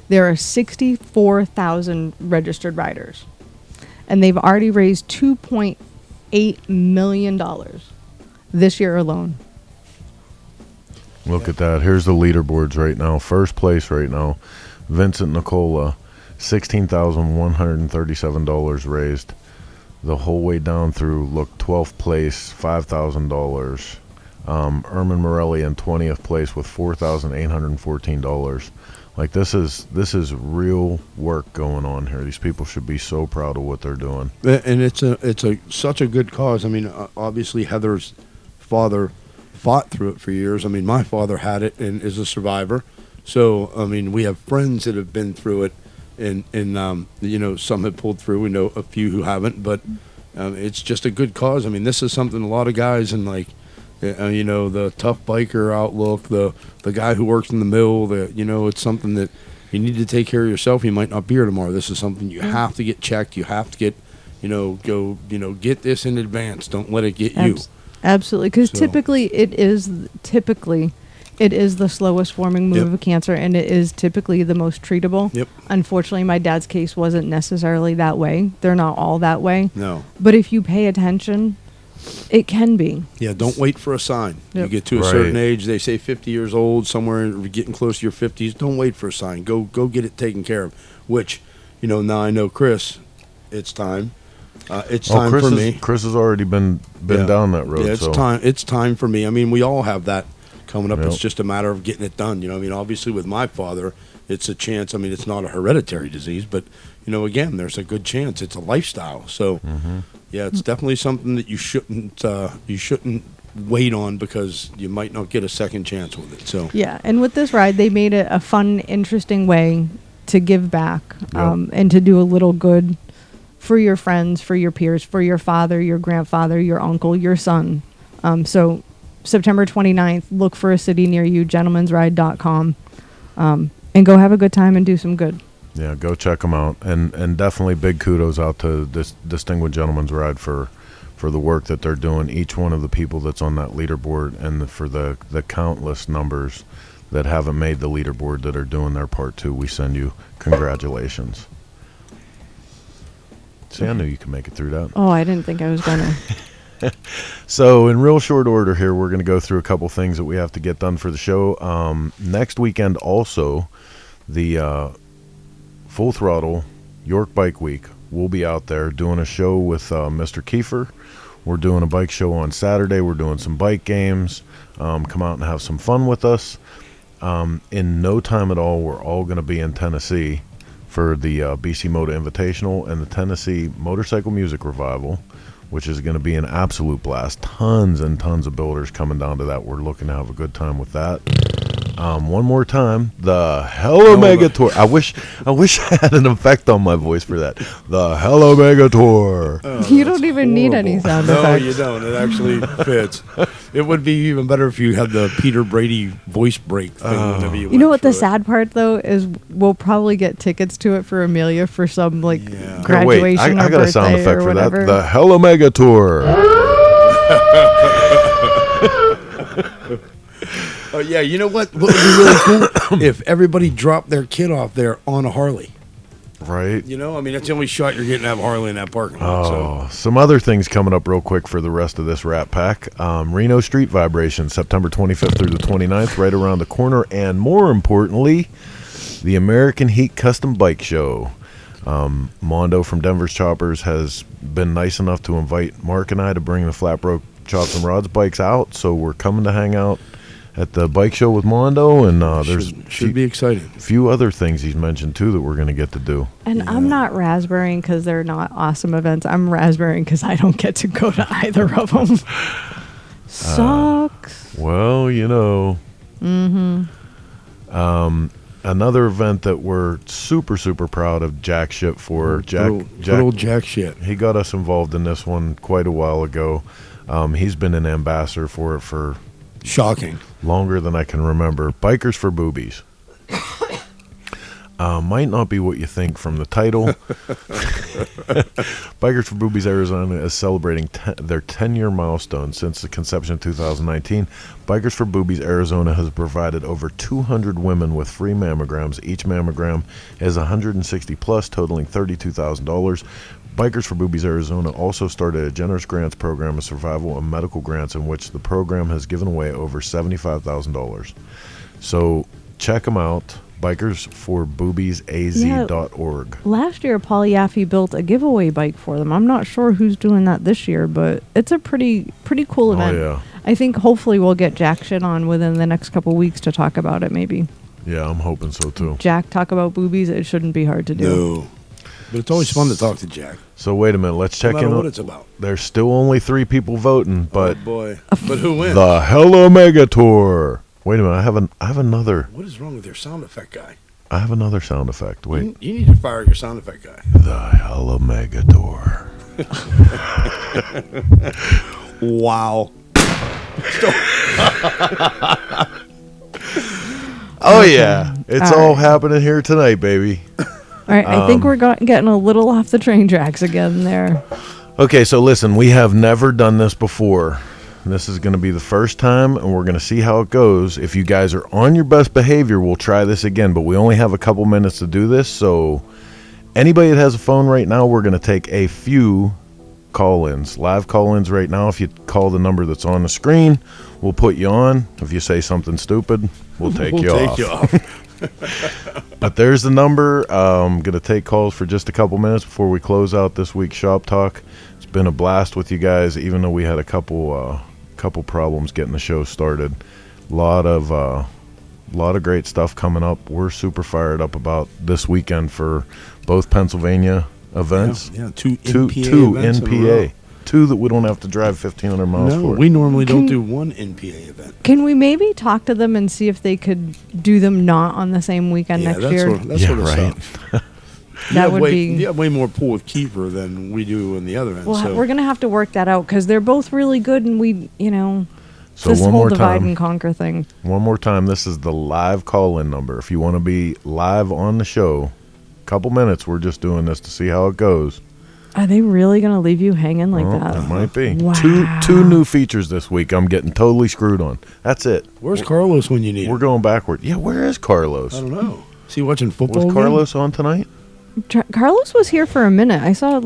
there are 64,000 registered riders. And they've already raised $2.8 million this year alone. Look at that. Here's the leaderboards right now. First place right now, Vincent Nicola, $16,137 raised. The whole way down through, look, 12th place, $5,000. Ermin Morelli in 20th place with $4,814. Like, this is real work going on here. These people should be so proud of what they're doing. And it's such a good cause. I mean, obviously Heather's father fought through it for years. I mean, my father had it and is a survivor. So, I mean, we have friends that have been through it, and you know, some have pulled through. We know a few who haven't, but it's just a good cause. I mean, this is something a lot of guys and like, you know, the tough biker outlook, the guy who works in the mill, you know, it's something that you need to take care of yourself. You might not be here tomorrow. This is something you have to get checked. You have to get, you know, get this in advance. Don't let it get you. Absolutely, because typically it is the slowest forming move of cancer, and it is typically the most treatable. Yep. Unfortunately, my dad's case wasn't necessarily that way. They're not all that way. No. But if you pay attention, it can be. Yeah, don't wait for a sign. Yep. You get to a certain age, they say 50 years old, somewhere getting close to your 50s, don't wait for a sign. Go get it taken care of, which, you know, now I know Chris, it's time. It's time for me. Chris has already been down that road. Yeah, it's time for me. I mean, we all have that coming up. Yep. It's just a matter of getting it done. You know, I mean, obviously with my father, it's a chance. I mean, it's not a hereditary disease, but, you know, again, there's a good chance. It's a lifestyle. So, yeah, it's definitely something that you shouldn't wait on because you might not get a second chance with it. So yeah, and with this ride, they made it a fun, interesting way to give back and to do a little good for your friends, for your peers, for your father, your grandfather, your uncle, your son. So September 29th, look for a city near you, gentleman'sride.com, and go have a good time and do some good. Yeah, go check them out. And definitely big kudos out to this Distinguished Gentleman's Ride for the work that they're doing, each one of the people that's on that leaderboard, and for the countless numbers that haven't made the leaderboard that are doing their part too. We send you congratulations. See, I knew you could make it through that. Oh, I didn't think I was going to. So in real short order here, we're going to go through a couple things that we have to get done for the show. Next weekend also, the Full Throttle York Bike Week. We'll be out there doing a show with Mr. Kiefer. We're doing a bike show on Saturday. We're doing some bike games. Come out and have some fun with us. In no time at all, we're all going to be in Tennessee for the BC Moto Invitational and the Tennessee Motorcycle Music Revival, which is going to be an absolute blast. Tons and tons of builders coming down to that. We're looking to have a good time with that. One more time, the Hello Mega Tour. I wish I had an effect on my voice for that. The Hello Mega Tour. You don't even need any sound effects. No, you don't. It actually fits. It would be even better if you had the Peter Brady voice break thing. Whenever you know what the sad part though is? We'll probably get tickets to it for Amelia for some graduation Wait, I or got a sound birthday effect or for whatever. that. The Hello Mega Tour. Oh yeah, you know what? What would be really cool if everybody dropped their kid off there on a Harley. Right. You know, I mean, that's the only shot you're getting to have a Harley in that parking lot. Some other things coming up real quick for the rest of this Rat Pack. Reno Street Vibration, September 25th through the 29th, right around the corner. And more importantly, the American Heat Custom Bike Show. Mondo from Denver's Choppers has been nice enough to invite Mark and I to bring the Flat Broke Chops and Rods bikes out. So we're coming to hang out at the bike show with Mondo, and there's should be exciting. A few other things he's mentioned too that we're going to get to do. And I'm not raspberrying because they're not awesome events. I'm raspberrying because I don't get to go to either of them. Sucks. Well, you know. Another event that we're super, super proud of Jack Shit for. Good old Jack Shit. He got us involved in this one quite a while ago. He's been an ambassador for it for shocking longer than I can remember. Bikers for Boobies. Might not be what you think from the title. Bikers for Boobies Arizona is celebrating their 10-year milestone since the conception in 2019. Bikers for Boobies Arizona has provided over 200 women with free mammograms. Each mammogram is $160 plus, totaling $32,000. Bikers for Boobies Arizona also started a generous grants program of survival and medical grants, in which the program has given away over $75,000. So check them out. bikersforboobiesaz.org. Last year, Paul Yaffe built a giveaway bike for them. I'm not sure who's doing that this year, but it's a pretty cool event. Yeah. I think hopefully we'll get Jack shit on within the next couple weeks to talk about it, maybe. Yeah, I'm hoping so too. Jack talk about boobies, it shouldn't be hard to do. No. But it's always fun to talk to Jack. So wait a minute, let's check in. What it's about. There's still only 3 people voting, but oh boy. But who wins? The Hella Mega Tour. Wait a minute, I have another. What is wrong with your sound effect guy? I have another sound effect. Wait. You need to fire your sound effect guy. The Hella Mega Tour. Wow. Oh yeah, it's all happening here tonight, baby. All right, I think we're getting a little off the train tracks again there. Okay, so listen, we have never done this before. This is going to be the first time, and we're going to see how it goes. If you guys are on your best behavior, we'll try this again, but we only have a couple minutes to do this, so anybody that has a phone right now, we're going to take a few call-ins, live call-ins right now. If you call the number that's on the screen, we'll put you on. If you say something stupid, we'll take you off. But there's the number. I'm going to take calls for just a couple minutes before we close out this week's Shop Talk. It's been a blast with you guys, even though we had a couple problems getting the show started. A lot of great stuff coming up. We're super fired up about this weekend for both Pennsylvania events. Yeah, two two NPA NPA. 2 that we don't have to drive 1,500 miles for. We normally don't do one NPA event. Can we maybe talk to them and see if they could do them not on the same weekend next year? That's sort of right. stuff. That would be. You have way more pull with Kiefer than we do in the other end. Well, so. we're going to have to work that out because they're both really good, and we, So this one whole more divide time. and conquer thing. One more time, this is the live call-in number. If you want to be live on the show, couple minutes, we're just doing this to see how it goes. Are they really going to leave you hanging like that? It might be. Wow. Two new features this week. I'm getting totally screwed on. That's it. Where's Carlos when you need him? We're going backward. Yeah, where is Carlos? I don't know. Is he watching football? Was Carlos on tonight? Carlos was here for a minute. I saw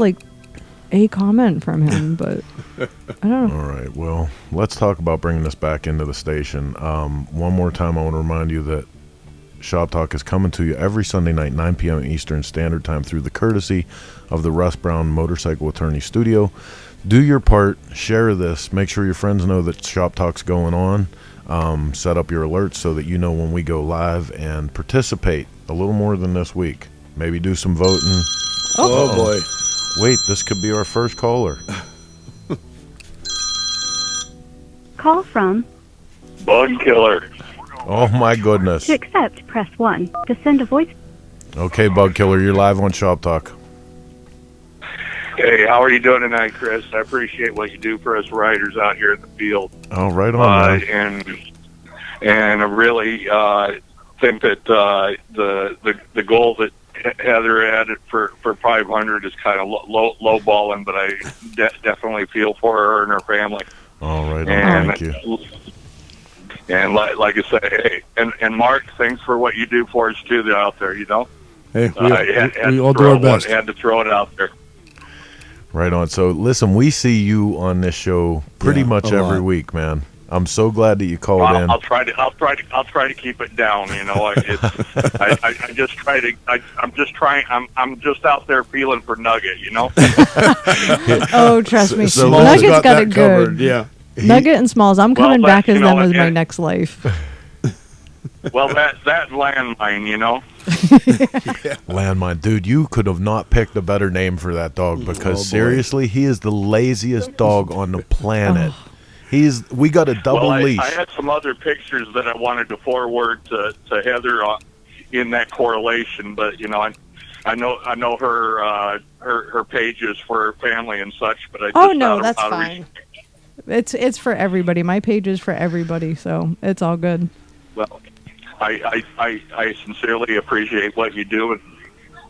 a comment from him, but I don't know. All right. Well, let's talk about bringing this back into the station. One more time, I want to remind you that Shop Talk is coming to you every Sunday night, 9 p.m. Eastern Standard Time, through the courtesy of the Russ Brown Motorcycle Attorney Studio. Do your part. Share this. Make sure your friends know that Shop Talk's going on. Set up your alerts so that you know when we go live, and participate a little more than this week. Maybe do some voting. Oh boy. Wait, this could be our first caller. Call from Bug Killer. Oh my goodness. to accept, press 1. To send a voice. Okay, Bug Killer, you're live on Shop Talk. Hey, how are you doing tonight, Chris? I appreciate what you do for us riders out here in the field. Oh, right on, man. And I really think that the goal that Heather had for 500 is kind of low balling, but I definitely feel for her and her family. All right, and, thank you. And like I say, hey, and Mark, thanks for what you do for us too out there. Hey, we all do our best. Had to throw it out there. Right on. So listen, we see you on this show pretty much every week, man. I'm so glad that you called in. I'll try to keep it down. I just try to. I'm just out there feeling for Nugget. Oh, trust me. So Nugget's got it covered. good. Yeah. Nugget and Smalls. I'm coming back as them as my next life. Well, that landmine, Landmine, dude, you could have not picked a better name for that dog, because seriously, he is the laziest dog on the planet. We got a double leash. I had some other pictures that I wanted to forward to Heather in that correlation, but I know her pages for her family and such, but I just that's fine. It's for everybody. My page is for everybody, so it's all good. Well, I sincerely appreciate what you do,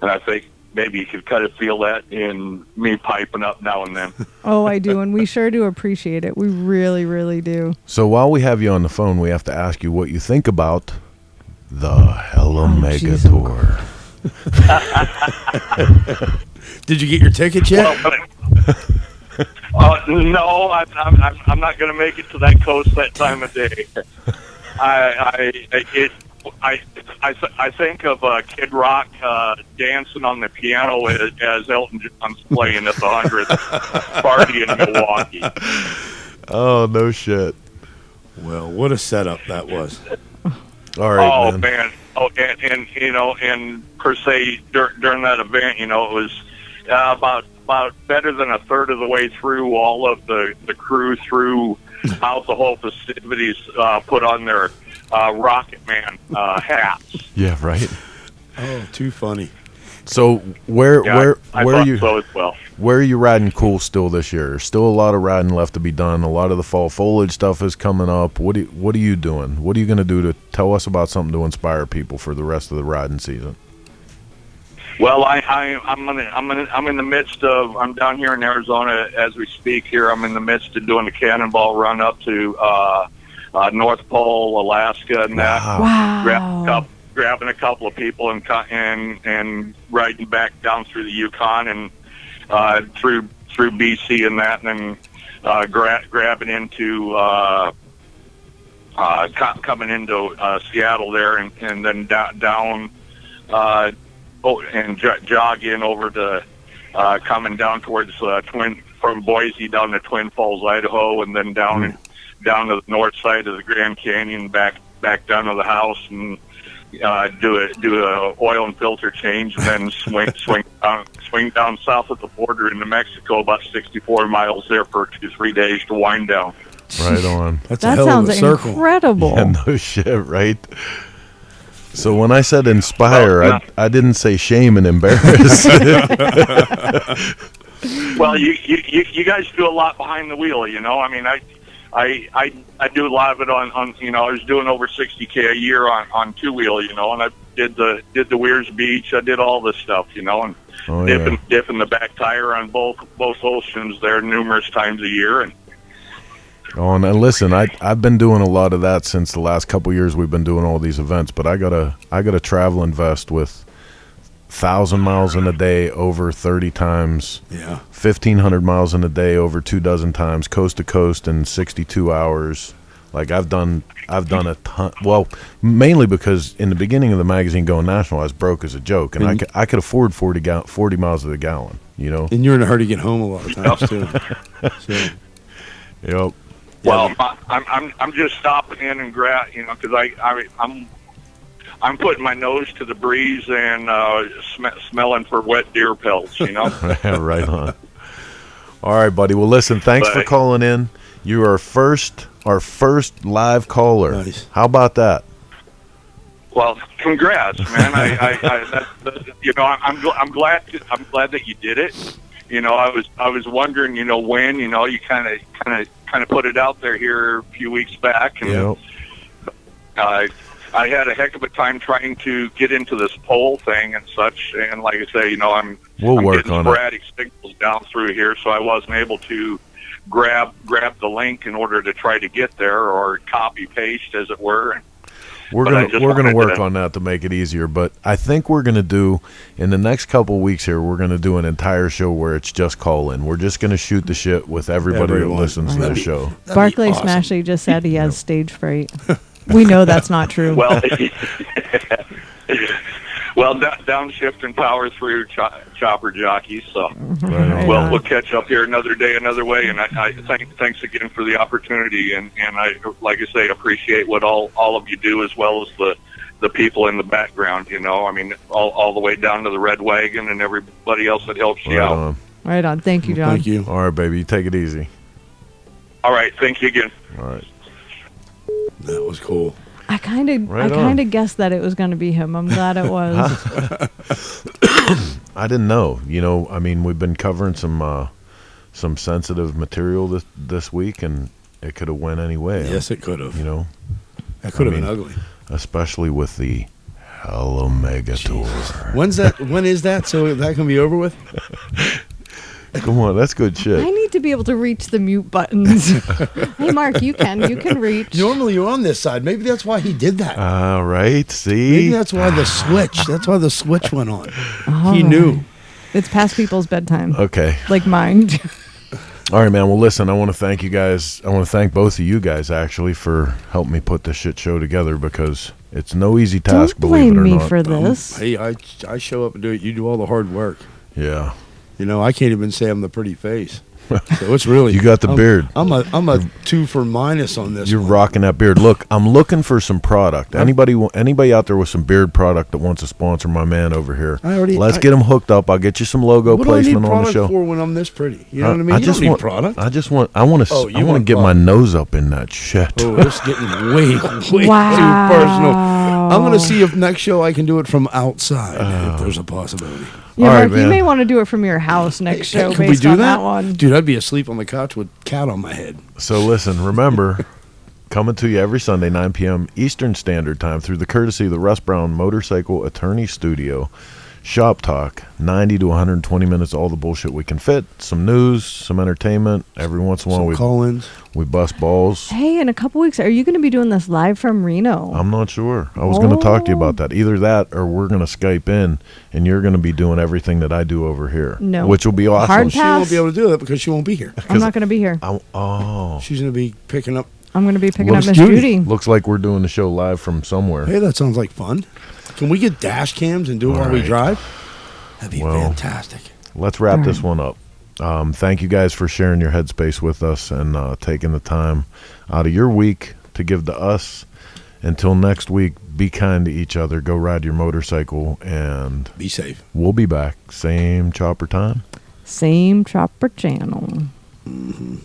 and I think maybe you could kind of feel that in me piping up now and then. Oh, I do, and we sure do appreciate it. We really, really do. So while we have you on the phone, we have to ask you what you think about the Hella Mega Tour. Did you get your tickets yet? No, I'm not going to make it to that coast that time of day. I think of Kid Rock dancing on the piano as Elton John's playing at the 100th party in Milwaukee. Oh, no shit. Well, what a setup that was. All right, man. Oh, and you know, and per se during that event, you know, it was about better than a third of the way through. All of the crew throughout the whole festivities put on their Rocket Man hats. Yeah, right. Oh, too funny. So where are you? So as well. Where are you riding cool still this year? There's still a lot of riding left to be done. A lot of the fall foliage stuff is coming up. What are you doing? What are you going to do to tell us about something to inspire people for the rest of the riding season? Well, I'm in the midst of. I'm down here in Arizona as we speak. Here, I'm in the midst of doing the cannonball run up to North Pole, Alaska, and that. Wow. Grabbing a couple of people and riding back down through the Yukon and through BC and that, and then grabbing into coming into Seattle there, and then down and jog in over to coming down towards from Boise down to Twin Falls, Idaho, and then down to the north side of the Grand Canyon, back down to the house, and do a oil and filter change, and then swing down south of the border into Mexico, about 64 miles there for 2-3 days to wind down. Right on. That sounds incredible. Yeah, no shit, right? So when I said inspire, I didn't say shame and embarrass. Well, you guys do a lot behind the wheel, you know. I mean, I do a lot of it on you know, I was doing over 60K a year on two wheel, you know, and I did the Weirs Beach. I did all this stuff, you know, and dipping the back tire on both oceans there numerous times a year. And and listen, I've been doing a lot of that since the last couple years. We've been doing all these events, but I got a travel invest with 1,000 miles in a day over 30 times. Yeah. 1,500 miles in a day over 24 times, coast to coast in 62 hours. Like I've done a ton. Well, mainly because in the beginning of the magazine Going National, I was broke as a joke, and I could afford 40 miles to the gallon. You know. And you're in a hurry to get home a lot of times too. So. Yep. Well, I'm just stopping in and grab, you know, because I'm putting my nose to the breeze and smelling for wet deer pelts, you know. Right on. All right, buddy. Well, listen, thanks for calling in. You are our first live caller. Nice. How about that? Well, congrats, man. You know, I'm glad that you did it. You know, I was wondering, you know, when, you know, you kind of put it out there here a few weeks back, and I had a heck of a time trying to get into this poll thing and such. And like I say, you know, I'm getting sporadic signals down through here, so I wasn't able to grab the link in order to try to get there, or copy paste, as it were. We're gonna work on that to make it easier, but I think we're gonna do in the next couple weeks here. We're gonna do an entire show where it's just call in. We're just gonna shoot the shit with everybody that listens to the show. Barclay Smashley just said he has stage fright. We know that's not true. Well, downshift and power through chopper jockeys. So, we'll catch up here another day, another way. And I thanks again for the opportunity. And I, like I say, appreciate what all of you do, as well as the people in the background. You know, I mean, all the way down to the Red Wagon and everybody else that helps you out. Right on. Thank you, John. Thank you. All right, baby. You take it easy. All right. Thank you again. All right. That was cool. I kind of guessed that it was going to be him. I'm glad it was. I didn't know. You know, I mean, we've been covering some sensitive material this week, and it could have went any way. Yes, it could have. You know, that could have been ugly. especially with the Hello Mega Tour. When is that? So that can be over with? Come on, that's good shit. I need to be able to reach the mute buttons. Hey, Mark, you can reach. Normally you're on this side. Maybe that's why he did that. All right, see? Maybe that's why the switch went on. All he right. knew. It's past people's bedtime. Okay. Like mine. All right, man. Well, listen, I want to thank you guys. I want to thank both of you guys, actually, for helping me put this shit show together, because it's no easy task, Don't believe it blame or me not. for this. Hey, I show up and do it. You do all the hard work. Yeah. You know, I can't even say I'm the pretty face. So it's really You got the beard. I'm a 2 for minus on this. You're one. rocking that beard. Look, I'm looking for some product. Anybody out there with some beard product that wants to sponsor my man over here? Let's get him hooked up. I'll get you some logo What placement do I need on the product show. for when I'm this pretty? You know what I mean? You don't need product. I want to get my nose up in that shit. Oh, it's getting way Wow. too personal. I'm going to see if next show I can do it from outside, if there's a possibility. Yeah, All Mark, right, you man. may want to do it from your house next show Can we based do on that? that one. Dude, I'd be asleep on the couch with cat on my head. So listen, remember, coming to you every Sunday, 9 p.m. Eastern Standard Time, through the courtesy of the Russ Brown Motorcycle Attorney Studio. Shop Talk, 90 to 120 minutes, all the bullshit we can fit. Some news, some entertainment. Every once in a while, call-ins. We bust balls. Hey, in a couple weeks, are you going to be doing this live from Reno? I'm not sure. I was going to talk to you about that. Either that, or we're going to Skype in, and you're going to be doing everything that I do over here. No. Which will be awesome. Hard She pass. won't be able to do that because she won't be here. I'm not going to be here. She's going to be picking up. I'm going to be picking Looks up Miss Judy. Looks like we're doing the show live from somewhere. Hey, that sounds like fun. Can we get dash cams and do it All while we right. drive? That'd be Well, fantastic. Let's wrap this one up. Thank you guys for sharing your headspace with us and taking the time out of your week to give to us. Until next week, be kind to each other. Go ride your motorcycle and be safe. We'll be back. Same chopper time. Same chopper channel. Mm-hmm.